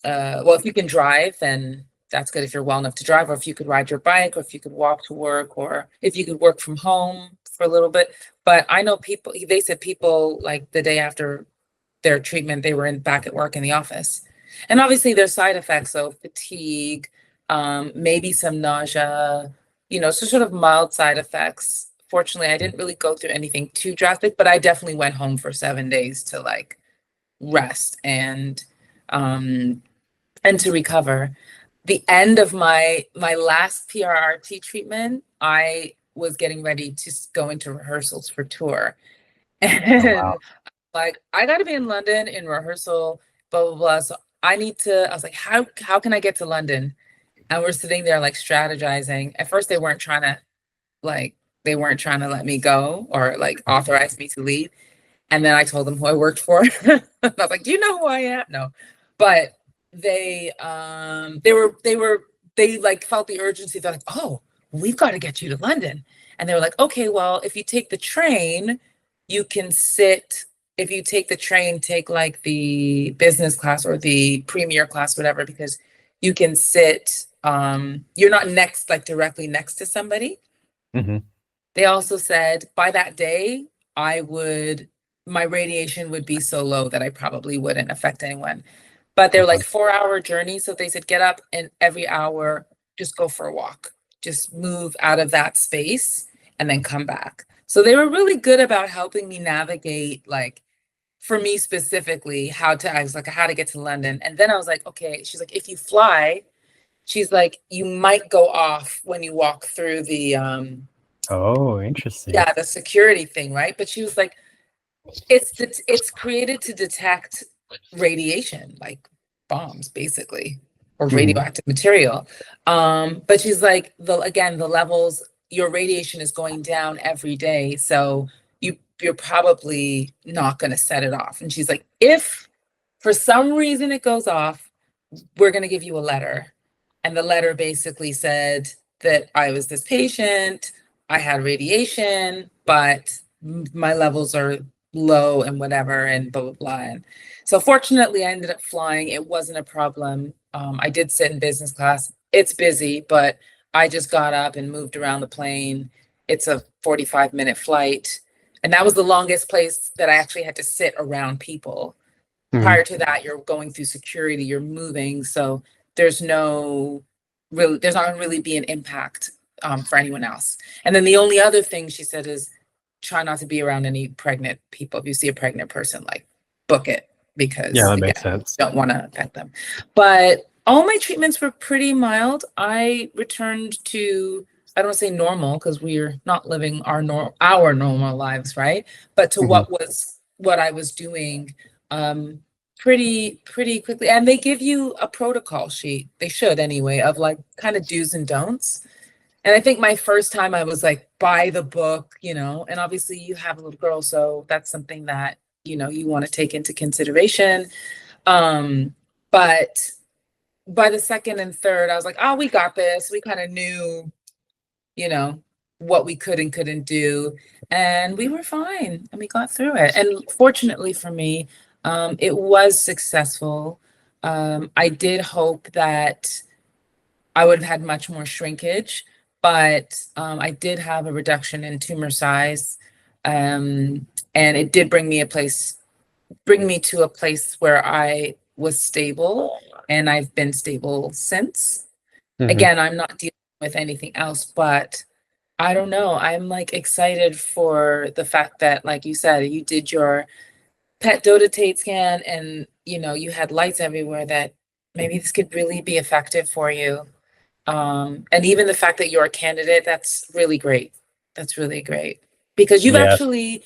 well, if you can drive, then that's good if you're well enough to drive, or if you could ride your bike, or if you could walk to work, or if you could work from home for a little bit. But I know people, they said people like the day after their treatment, they were back at work in the office. And obviously there's side effects, so fatigue, maybe some nausea, so sort of mild side effects. Fortunately, I didn't really go through anything too drastic, but I definitely went home for 7 days to like rest um and to recover. The end of my last PRRT treatment, I was getting ready to go into rehearsals for tour. Oh wow. And like, I got to be in London in rehearsal, blah blah blah. So I was like, how can I get to London? And we're sitting there like strategizing. At first like they weren't trying to let me go or like authorize me to leave. And then I told them who I worked for. I was like, "Do you know who I am?" No, but they like felt the urgency. They're like, "Oh, we've got to get you to London." And they were like, "Okay, well, if you take the train, you can sit. If you take the train, take like the business class or the premier class, whatever, because you can sit. You're not like directly next to somebody." Hmm. They also said by that day, my radiation would be so low that I probably wouldn't affect anyone. but they're like 4-hour journeys. So they said, get up and every hour, just go for a walk, just move out of that space and then come back. So they were really good about helping me navigate, like, for me specifically, how to get to London. And then I was like, okay, she's like, if you fly, she's like, you might go off when you walk through the Oh, interesting. yeah, the security thing, right? But she was like, it's created to detect radiation, like bombs, basically, or radioactive material. But she's like, the levels, your radiation is going down every day, so you're probably not going to set it off. And she's like, if for some reason it goes off, we're going to give you a letter. And the letter basically said that I was this patient, I had radiation, but my levels are low and whatever, and blah, blah, blah. And so fortunately, I ended up flying. It wasn't a problem. I did sit in business class. It's busy, but I just got up and moved around the plane. It's a 45-minute flight. And that was the longest place that I actually had to sit around people. Prior to that, you're going through security, you're moving. So there's not really be an impact for anyone else. And then the only other thing she said is try not to be around any pregnant people. If you see a pregnant person, like, book it, because Yeah, that makes sense. don't want to affect them. But all my treatments were pretty mild. I returned to, I don't say normal because we're not living our normal lives, right? But to what I was doing pretty quickly. And they give you a protocol sheet. They should anyway, of like kind of do's and don'ts. And I think my first time I was like, by the book, and obviously you have a little girl, so that's something that, you want to take into consideration. But by the second and third, I was like, oh, we got this. We kind of knew, what we could and couldn't do. And we were fine and we got through it. And fortunately for me, it was successful. I did hope that I would have had much more shrinkage, but I did have a reduction in tumor size. And it did bring me to a place where I was stable, and I've been stable since. Again, I'm not dealing with anything else, but I don't know. I'm like excited for the fact that, like you said, you did your PET dotatate scan and, you had lights everywhere, that maybe this could really be effective for you. And even the fact that you're a candidate, that's really great. That's really great, because you've actually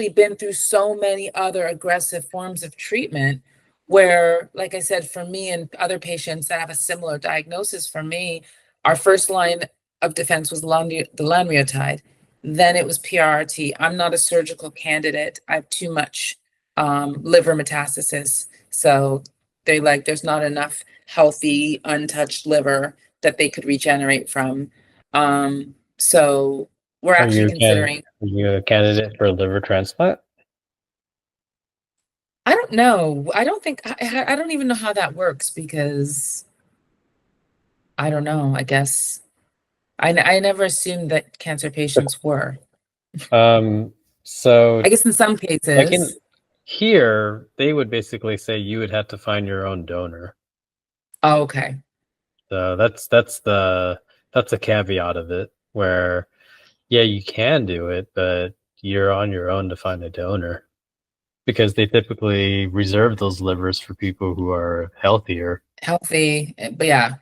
been through so many other aggressive forms of treatment where, like I said, for me and other patients that have a similar diagnosis, for me, our first line of defense was the lanreotide. Then it was PRRT. I'm not a surgical candidate. I have too much liver metastasis. So they like, there's not enough healthy, untouched liver that they could regenerate from. So we're actually considering. Are you a candidate for a liver transplant? I don't know. I don't think, I don't even know how that works, because I don't know. I guess I never assumed that cancer patients were. So I guess in some cases. like here, they would basically say you would have to find your own donor. Oh, okay. So that's a caveat of it, where yeah, you can do it, but you're on your own to find a donor, because they typically reserve those livers for people who are healthier. Healthy, but yeah.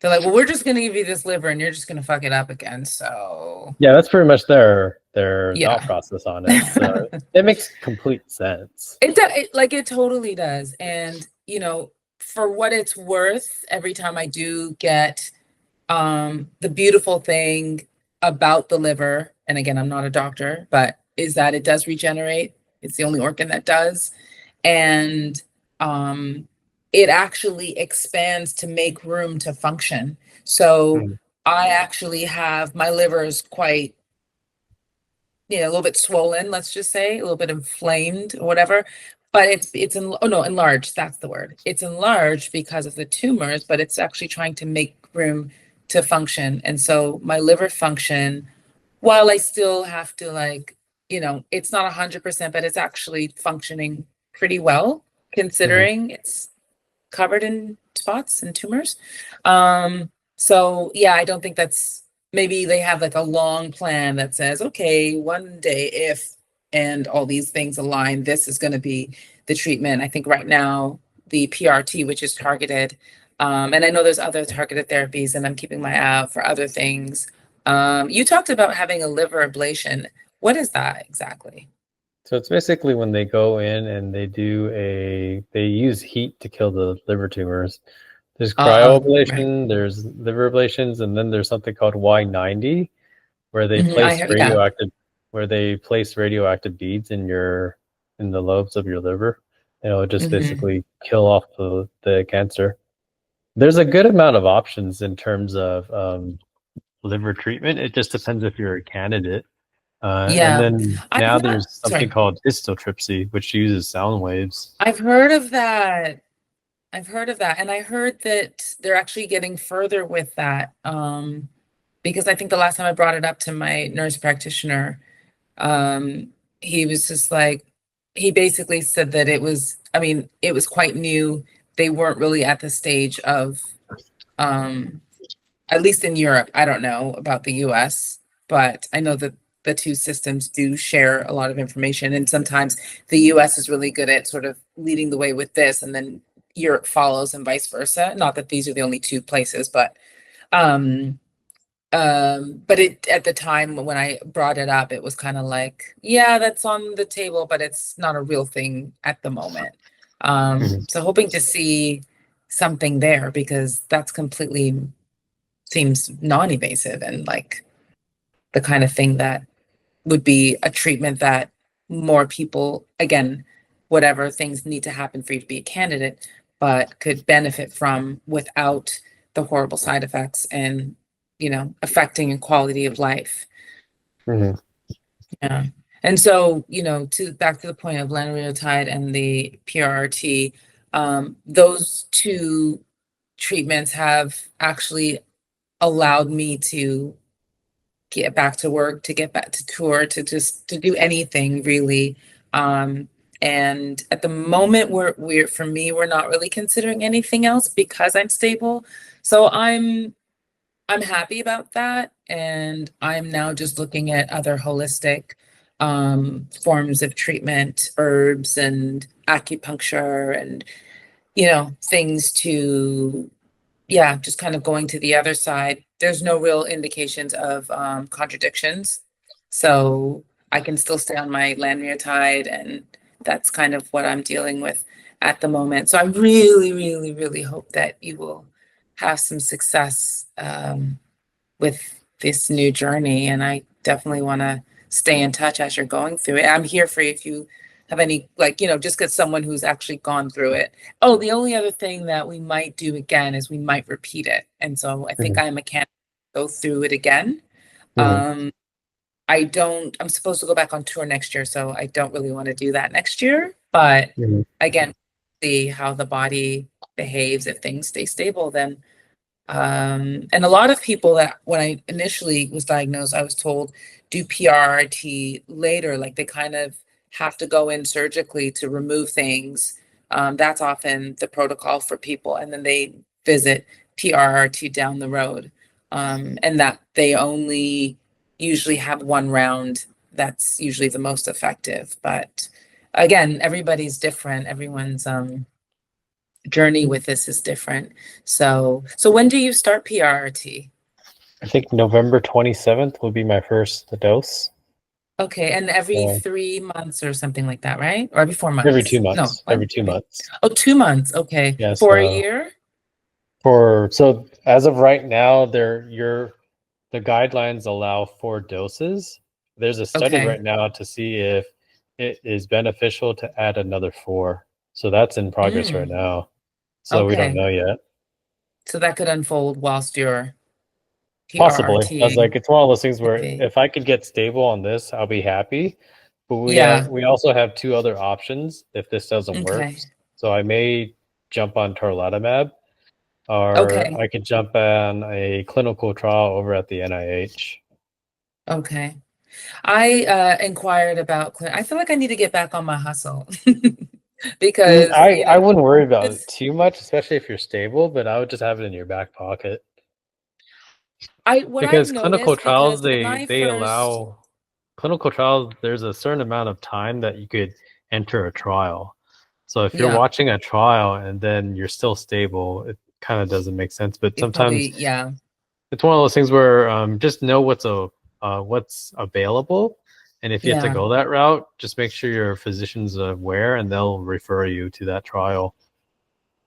They're like, well, we're just going to give you this liver and you're just going to fuck it up again. So yeah, that's pretty much their thought process on it. So it makes complete sense. It totally does. And, for what it's worth, every time I do get the beautiful thing about the liver, and again, I'm not a doctor, but is that it does regenerate. It's the only organ that does. And it actually expands to make room to function. So I actually have, my liver is quite, a little bit swollen, let's just say, a little bit inflamed or whatever. But enlarged, that's the word. It's enlarged because of the tumors, but it's actually trying to make room to function. And so my liver function, while I still have to it's not 100%, but it's actually functioning pretty well, considering it's covered in spots and tumors. So yeah, I don't think that's, maybe they have like a long plan that says, okay, one day if and all these things align, this is going to be the treatment. I think right now the PRT, which is targeted, and I know there's other targeted therapies, and I'm keeping my eye out for other things. You talked about having a liver ablation. What is that exactly? So it's basically when they go in and they use heat to kill the liver tumors. There's Right. cryoablation, there's liver ablations, and then there's something called Y90, where they I place heard, yeah. radioactive beads in the lobes of your liver. And it'll just Hmm. basically kill off the cancer. There's a good amount of options in terms of liver treatment. It just depends if you're a candidate. And Yeah. then I've now not, there's something sorry. called histotripsy, which uses sound waves. I've heard of that. I've heard of that. And I heard that they're actually getting further with that. Because I think the last time I brought it up to my nurse practitioner, um, he was just like, he basically said that it was, I mean, it was quite new. They weren't really at the stage of, um, at least in Europe, I don't know about the US, but I know that the two systems do share a lot of information. And sometimes the US is really good at sort of leading the way with this, and then Europe follows and vice versa. Not that these are the only two places, um, but it, at the time when I brought it up, it was kind of like, yeah, that's on the table, but it's not a real thing at the moment. Mhm. So hoping to see something there, because that's completely seems non-invasive and like the kind of thing that would be a treatment that more people, again, whatever things need to happen for you to be a candidate, but could benefit from without the horrible side effects and, affecting your quality of life. Mhm. Yeah. And so, to back to the point of lanreotide and the PRRT, those two treatments have actually allowed me to get back to work, to get back to tour, to just to do anything really. Um, and at the moment, we're for me, we're not really considering anything else because I'm stable. So I'm happy about that, and I'm now just looking at other holistic forms of treatment, herbs and acupuncture, and things to, yeah, just kind of going to the other side. There's no real indications of contradictions. So I can still stay on my lanreotide, and that's kind of what I'm dealing with at the moment. So I really, really, really hope that you will have some success with this new journey. And I definitely want to stay in touch as you're going through it. I'm here for you if you have any, like, just get someone who's actually gone through it. Oh, the only other thing that we might do again is we might repeat it. And so I think Mhm. I'm a candidate to go through it again. Mhm. Um, I'm supposed to go back on tour next year, so I don't really want to do that next year. But Mhm. again, see how the body behaves. If things stay stable, then and a lot of people that when I initially was diagnosed, I was told do PRRT later, like they kind of have to go in surgically to remove things. That's often the protocol for people, and then they visit PRRT down the road, and that they only usually have one round. That's usually the most effective. But again, everybody's different. Everyone's journey with this is different. So when do you start PRRT? I think November 27th will be my first dose. Okay, and every So 3 months or something like that, right? Or every four every two months? No, months. what? Every 2 months. Oh, 2 months. Okay, Yeah. for a So year? so as of right now, the guidelines allow 4 doses. There's a study Okay. right now to see if it is beneficial to add another 4. So that's in progress right Mm, now. So we don't okay. know yet. So that could unfold whilst you're Possibly. I was like, PRRTing. it's one of those things where Okay. if I could get stable on this, I'll be happy. But Yeah. we also have 2 other options if this doesn't work. Okay. So I may jump on tarlatamab, or Okay. I could jump on a clinical trial over at the NIH. Okay. I inquired about I feel like I need to get back on my hustle. because I wouldn't worry about it too much, especially if you're stable, but I would just have it in your back pocket. what I've Because clinical noticed, because trials, when I they first, allow clinical trials, there's a certain amount of time that you could enter a trial. So if you're yeah, watching a trial and then you're still stable, it kind of doesn't make sense. But you sometimes probably, yeah, it's one of those things where just know what's available, and if you have to yeah. go that route, just make sure your physician's aware, and they'll refer you to that trial.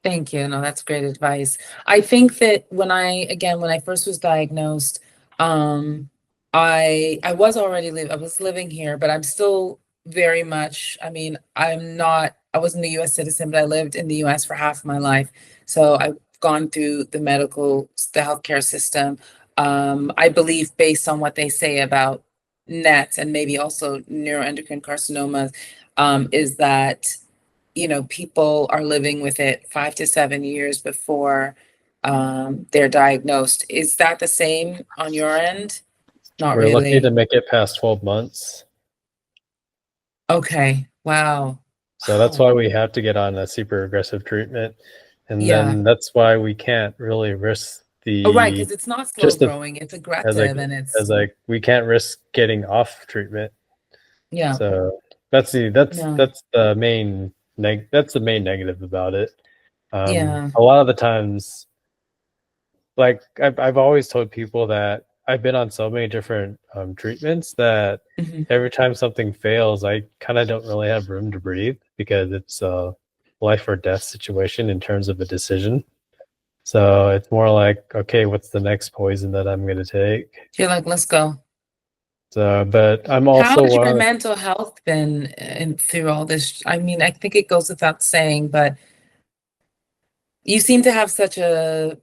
Thank you. No, that's great advice. I think that when I first was diagnosed, um, I was already I was living here, but I'm still very much, I mean, I wasn't a US citizen, but I lived in the US for half my life. So I've gone through the healthcare system. I believe based on what they say about NET and maybe also neuroendocrine carcinomas, is that people are living with it 5 to 7 years before they're diagnosed. Is that the same on your end? Not We're lucky to really. make it past 12 months. Okay. Wow. So that's Wow. why we have to get on a super aggressive treatment. And Yeah. then that's why we can't really risk Oh, right, the because it's not slow just the growing, it's as like aggressive and as it's like we can't risk getting off treatment. yeah. So that's No. the main that's the main negative about it. Yeah. A lot of the times, like I've always told people that I've been on so many different treatments that Mhm. every time something fails, I kind of don't really have room to breathe because it's a life or death situation in terms of a decision. So it's more like, okay, what's the next poison that I'm going to take? You're like, let's go. So, but I'm How also has one your of the, mental health been through all this? I mean, I think it goes without saying, but you seem to have such a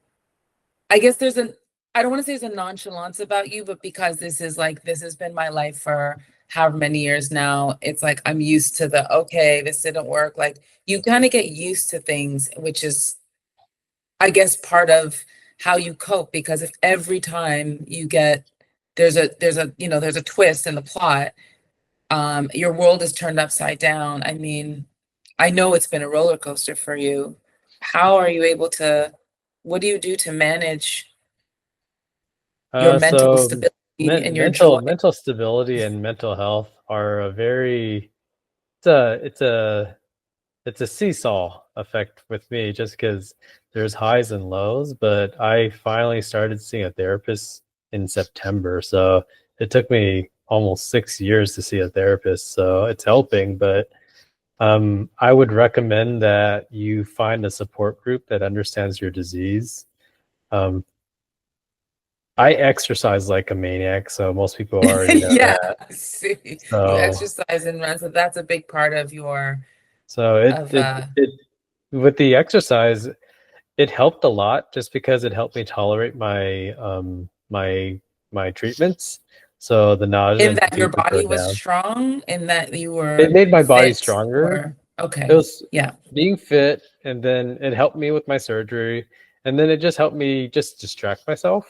I guess I don't want to say there's a nonchalance about you, but because this has been my life for however many years now, it's like I'm used to okay, this didn't work. Like you kind of get used to things, which is, I guess, part of how you cope. Because if every time there's a twist in the plot, your world is turned upside down. I mean, I know it's been a roller coaster for you. How are you able to, what do you do to manage your mental so stability and your joy? mental stability and mental health are a very, it's a, it's a, it's a seesaw effect with me just because there's highs and lows, but I finally started seeing a therapist in September. So it took me almost 6 years to see a therapist. So it's helping, but I would recommend that you find a support group that understands your disease. Um, I exercise like a maniac, so most people already know Yeah, that. see, you So, exercise and run, so that's a big part of your so of it with the exercise, it helped a lot just because it helped me tolerate my treatments. So the nausea in and that your fatigue would go body was down. strong, in that you It were made my body fit, stronger. or It okay, was yeah, being fit, and then it helped me with my surgery, and then it just helped me just distract myself.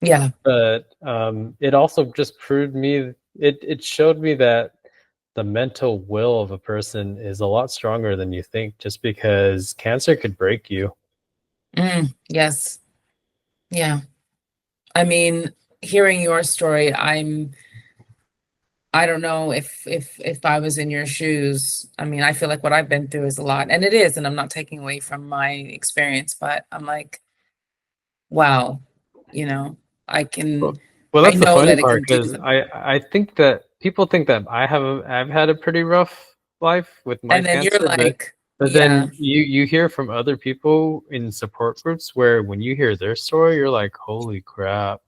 yeah. But it also just proved me it showed me that the mental will of a person is a lot stronger than you think, just because cancer could break you. Yes, yeah. I mean, hearing your story, I don't know if I was in your shoes. I mean, I feel like what I've been through is a lot, and it is, and I'm not taking away from my experience, but I'm like, wow, you know, I Well, can, well, I that's the know funny that it part can do because them. I think that people think that I've had a pretty rough life with my And then you're cancer, like, but yeah, then you hear from other people in support groups where when you hear their story, you're like, holy crap.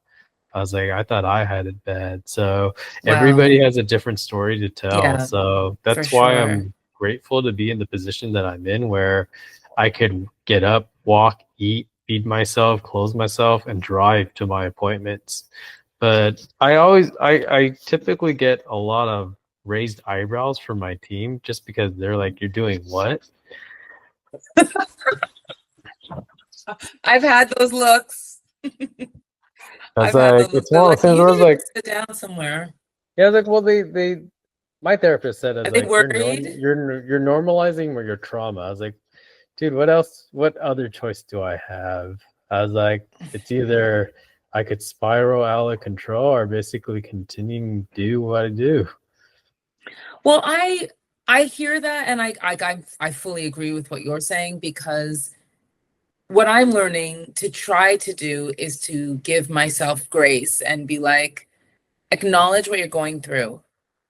I was like, I thought I had it bad. So wow, everybody has a different story to tell. yeah, So for that's why sure. I'm grateful to be in the position that I'm in where I could get up, walk, eat, feed myself, clothe myself, and drive to my appointments. But I typically get a lot of raised eyebrows from my team just because they're like, you're doing what? I've had those looks. I was I've had like, those looks. it's They're one of those like, things you where I was need to like, sit down somewhere. yeah, I was like, well, my therapist said, I Are was they like, worried? you're normalizing your trauma. I was like, dude, what other choice do I have? I was like, it's either I could spiral out of control or basically continue to do what I do. Well, I hear that, and I fully agree with what you're saying, because what I'm learning to try to do is to give myself grace and be like, acknowledge what you're going through.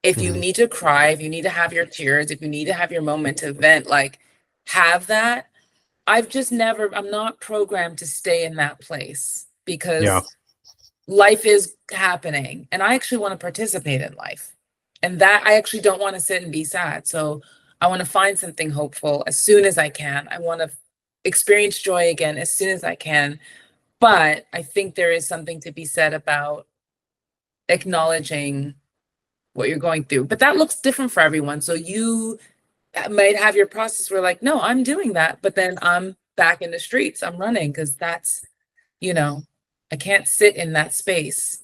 If you Mhm. need to cry, if you need to have your tears, if you need to have your moment to vent, like, have that. I'm not programmed to stay in that place Yeah. because life is happening and I actually want to participate in life. And that I actually don't want to sit and be sad. So I want to find something hopeful as soon as I can. I want to experience joy again as soon as I can. But I think there is something to be said about acknowledging what you're going through. But that looks different for everyone. So you might have your process where, like, no, I'm doing that, but then I'm back in the streets. I'm running because that's, you know, I can't sit in that space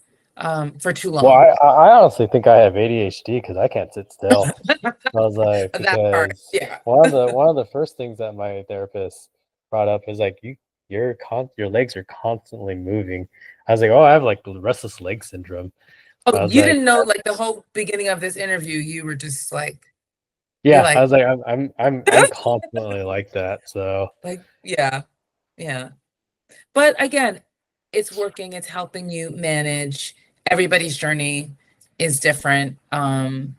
for too Well, long. I honestly think I have ADHD because I can't sit still. I was like, That part, because yeah. one of the first things that my therapist brought up is like your legs are constantly moving. I was like, oh, I have like restless leg syndrome. Oh, I was you like, didn't know, like, the whole beginning of this interview, you were just like, you're yeah, I like, was like, I'm constantly like that. So like, yeah, yeah. But again, it's working, it's helping you manage. Everybody's journey is different.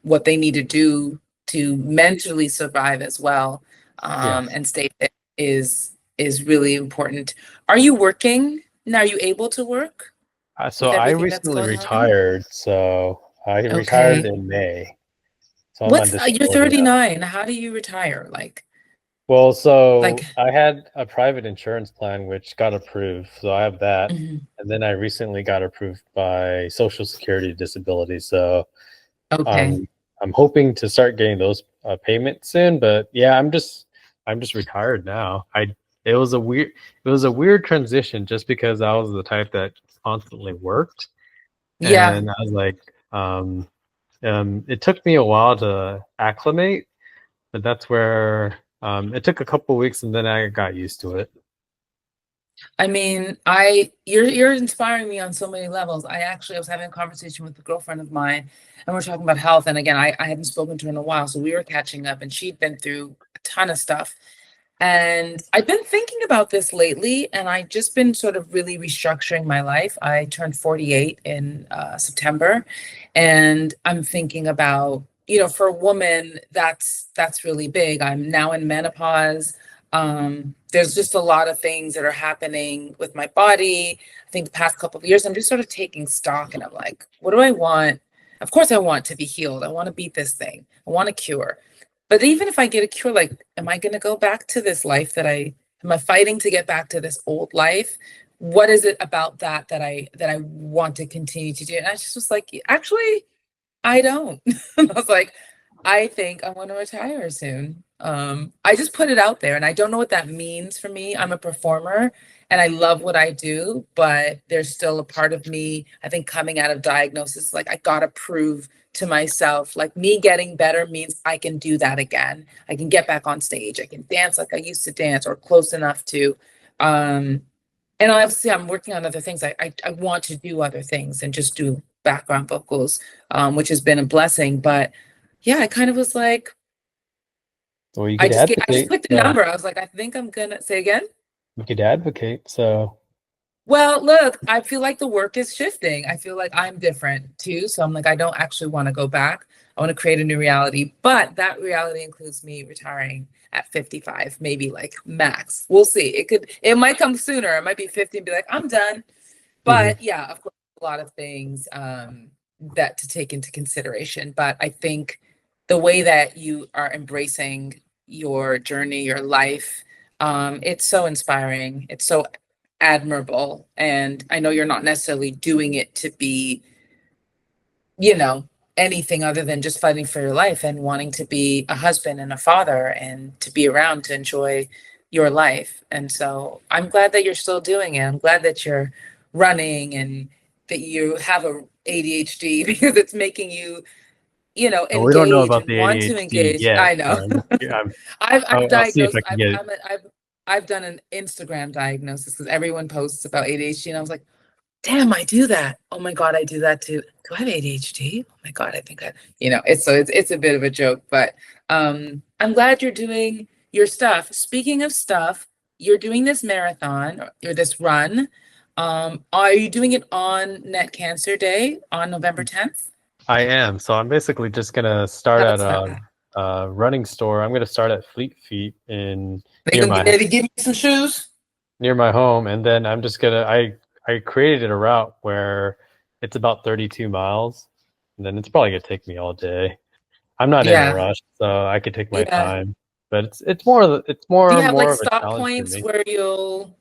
What they need to do to mentally survive as well, yeah. and stay fit is really important. Are you working? Now, are you able to work So with I everything that's recently going on? retired. So I retired Okay. in May. So I'm on You're disability now. 39. How do you retire? Well, Like, so I had a private insurance plan which got approved, so I have that. mhm. And then I recently got approved by Social Security Disability. So Okay. um, I'm hoping to start getting those payments soon. But yeah, I'm just retired now. I it was a weird transition just because I was the type that constantly worked, Yeah. and I was like, it took me a while to acclimate, but that's where it took a couple weeks and then I got used to it. I mean, you're inspiring me on so many levels. I was having a conversation with a girlfriend of mine, and we're talking about health. And again, I hadn't spoken to her in a while, so we were catching up, and she'd been through a ton of stuff. And I've been thinking about this lately, and I've just been sort of really restructuring my life. I turned 48 in September, and I'm thinking about, for a woman, that's really big. I'm now in menopause. There's just a lot of things that are happening with my body. I think the past couple of years, I'm just sort of taking stock, and I'm like, what do I want? Of course, I want to be healed. I want to beat this thing. I want a cure. But even if I get a cure, like, am I going to go back to this life am I fighting to get back to this old life? What is it about that I want to continue to do? And I just was like, actually, I don't. I was like, I think I want to retire soon. I just put it out there, and I don't know what that means for me. I'm a performer and I love what I do, but there's still a part of me, I think, coming out of diagnosis, like, I gotta prove to myself, like, me getting better means I can do that again. I can get back on stage. I can dance like I used to dance, or close enough to. Um, and obviously, I'm working on other things. I want to do other things and just do background vocals, which has been a blessing. But yeah, I kind of was like, Well, you could I just advocate. picked a number. I was like, I think I'm gonna say again. You could advocate. So Well, look, I feel like the work is shifting. I feel like I'm different too. So I'm like, I don't actually want to go back. I want to create a new reality. But that reality includes me retiring at 55, maybe, like, max. We'll see. It might come sooner. It might be 50 and be like, I'm done. mhm. But yeah, of course, a lot of things that to take into consideration. But I think the way that you are embracing your journey, your life, it's so inspiring. It's so admirable. And I know you're not necessarily doing it to be, you know, anything other than just fighting for your life and wanting to be a husband and a father and to be around to enjoy your life. And so I'm glad that you're still doing it. I'm glad that you're running and that you have a ADHD because it's making you And we don't know engage about and the want to ADHD engage. yet. I know. I've I'll see if diagnosed. I can get it. I've done an Instagram diagnosis because everyone posts about ADHD, and I was like, damn, I do that. Oh my God, I do that too. Do I have ADHD? Oh my God, I think it's a bit of a joke, but I'm glad you're doing your stuff. Speaking of stuff, you're doing this marathon or this run. Are you doing it on Net Cancer Day on November 10th? I am. So I'm basically just gonna start at How's that? a running store. I'm gonna start at Fleet Feet in They near gonna get my ready to give me some shoes? near my home, and then I'm just gonna I created a route where it's about 32 miles, and then it's probably gonna take me all day. I'm not in a Yeah, rush, so I could take my yeah. time, but it's more Do you have like more of a stop challenge for points me. where you'll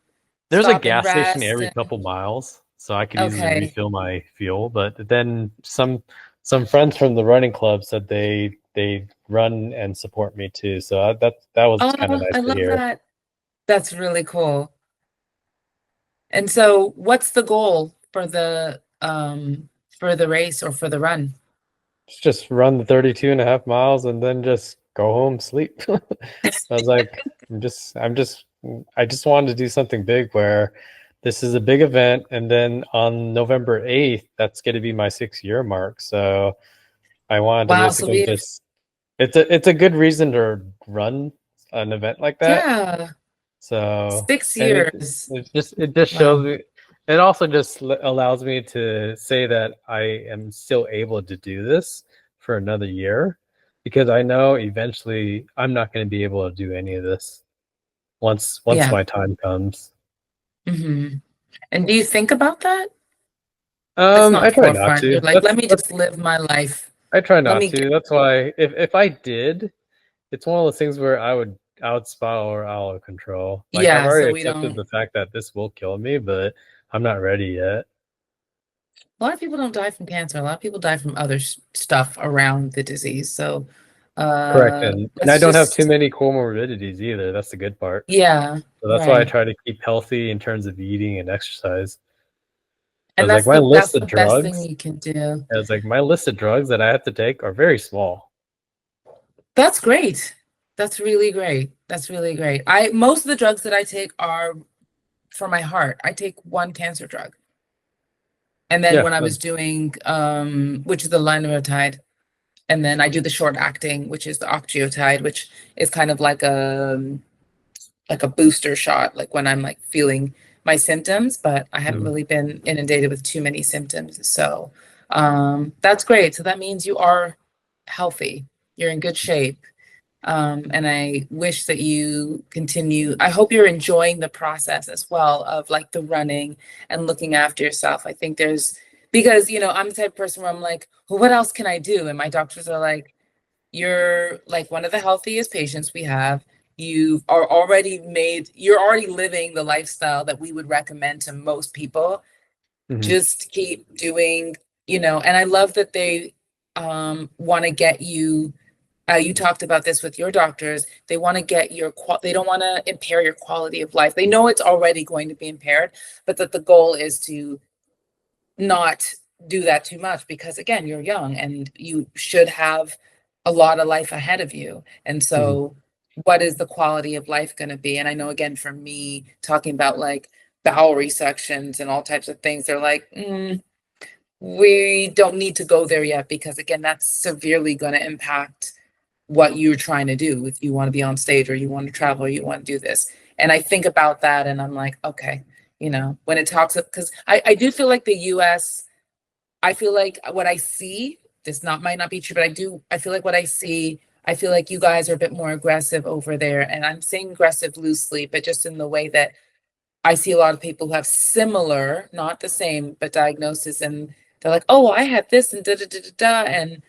There's a stop and gas station rest every and couple miles, so I could easily okay. refill my fuel. But then some friends from the running club said they run and support me too. So that was kind of Oh, nice I to love hear. that. That's really cool. And so what's the goal for the race or for the run? Just run the 32 and a half miles and then just go home, sleep. I was like, I just wanted to do something big where this is a big event. And then on November 8th, that's going to be my 6 year mark. So I wanted to Wow, so basically we've just, it's a good reason to run an event like that. yeah, So, 6 and years. it just shows Wow. me, it also just allows me to say that I am still able to do this for another year, because I know eventually I'm not going to be able to do any of this once Yeah. my time comes. hmm And do you think about that? It's not I try not forefront. You're to. like, let me just live my life. I try Let not me get to. That's why if I did, it's one of those things where I would spiral out of control. Like I've yeah, already so we accepted don't the fact that this will kill me, but I'm not ready yet. a lot of people don't die from cancer. A lot of people die from other stuff around the disease. So Correct. And I let's don't have too just many comorbidities either. That's the good part. yeah, So that's why I right. try to keep healthy in terms of eating and exercise. I And was like, my that's list of the best thing drugs, you can do. I was like, my list of drugs that I have to take are very small. That's great. That's really great. That's really great. I most of the drugs that I take are for my heart. I take one cancer drug. And then Yeah. when I was doing which is the lanreotide, and then I do the short acting, which is the octreotide, which is kind of like a booster shot, like when I'm like feeling my symptoms, but I haven't Mhm. really been inundated with too many symptoms. So that's great. So that means you are healthy. You're in good shape. And I wish that you continue. I hope you're enjoying the process as well of like the running and looking after yourself. I think there's because I'm the type of person where I'm like, well, what else can I do? And my doctors are like, you're like one of the healthiest patients we have. You're already living the lifestyle that we would recommend to most people. Mhm. Just keep doing, and I love that they want to get you you talked about this with your doctors. They want to get they don't want to impair your quality of life. They know it's already going to be impaired, but that the goal is to not do that too much because again, you're young and you should have a lot of life ahead of you. And Mhm. so what is the quality of life going to be? And I know again for me talking about like bowel resections and all types of things, they're like, we don't need to go there yet because again, that's severely going to impact what you're trying to do. If you want to be on stage or you want to travel or you want to do this. And I think about that and I'm like, okay, when it talks because I do feel like the US, I feel like what I see, this not might not be true, but I feel like what I see, I feel like you guys are a bit more aggressive over there. And I'm saying aggressive loosely, but just in the way that I see a lot of people who have similar, not the same, but diagnosis, and they're like, oh, I had this and da da da da da, and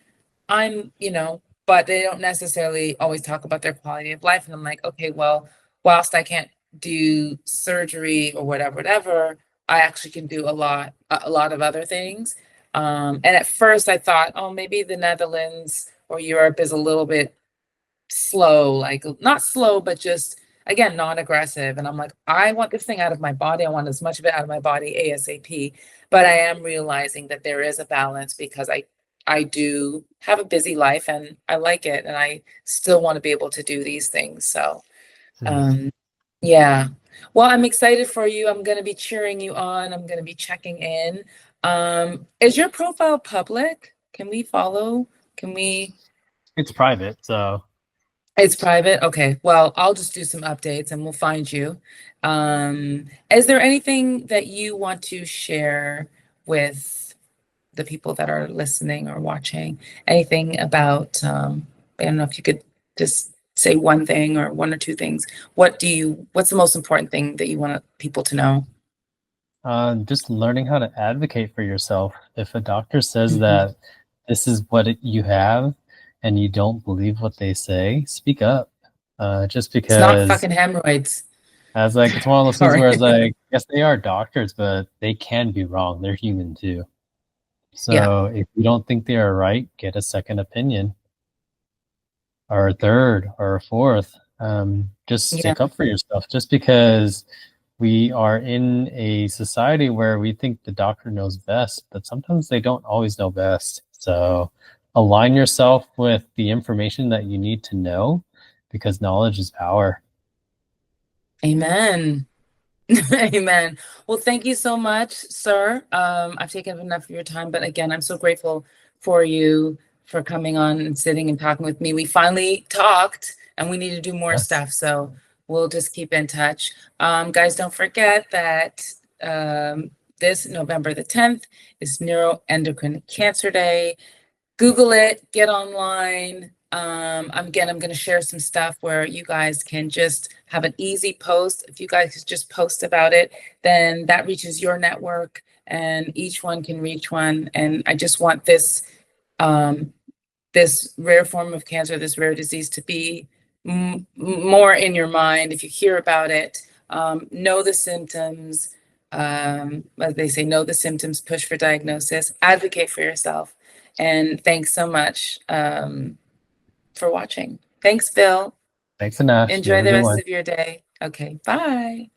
but they don't necessarily always talk about their quality of life. And I'm like, okay, well, whilst I can't do surgery or whatever, I actually can do a lot of other things. And at first I thought, oh, maybe the Netherlands or Europe is a little bit slow, like not slow, but just again, non-aggressive. And I'm like, I want this thing out of my body. I want as much of it out of my body ASAP. But I am realizing that there is a balance because I do have a busy life and I like it, and I still want to be able to do these things. So, um, yeah. Well, I'm excited for you. I'm going to be cheering you on. I'm going to be checking in. Is your profile public? Can we follow? Can we? It's private, so It's private? Okay. Well, I'll just do some updates and we'll find you. Is there anything that you want to share with the people that are listening or watching? Anything about, I don't know if you could just say one thing or one or two things. What's the most important thing that you want people to know? just learning how to advocate for yourself. If a doctor says Mhm. that this is what you have and you don't believe what they say, speak up. Just It's not because fucking hemorrhoids. as like it's one of those things Sorry. where it's like, yes, they are doctors, but they can be wrong. They're human too. Yeah. So if you don't think they are right, get a second opinion or a third or a fourth. Just Yeah. stick up for yourself. Just because we are in a society where we think the doctor knows best, but sometimes they don't always know best. So align yourself with the information that you need to know because knowledge is power. Amen. Amen. Well, thank you so much, sir. I've taken up enough of your time, but again, I'm so grateful for you for coming on and sitting and talking with me. We finally talked and we need to do more Yes. stuff. So we'll just keep in touch. Guys, don't forget that this November the 10th is Neuroendocrine Cancer Day. Google it, get online. I'm going to share some stuff where you guys can just have an easy post. If you guys could just post about it, then that reaches your network and each one can reach one. And I just want um, this rare form of cancer, this rare disease to be more in your mind. If you hear about it, know the symptoms. As they say, know the symptoms, push for diagnosis, advocate for yourself. And thanks so much for watching. Thanks, Bill. Thanks, Anash. You Enjoy have a the good rest one. of your day. Okay, bye.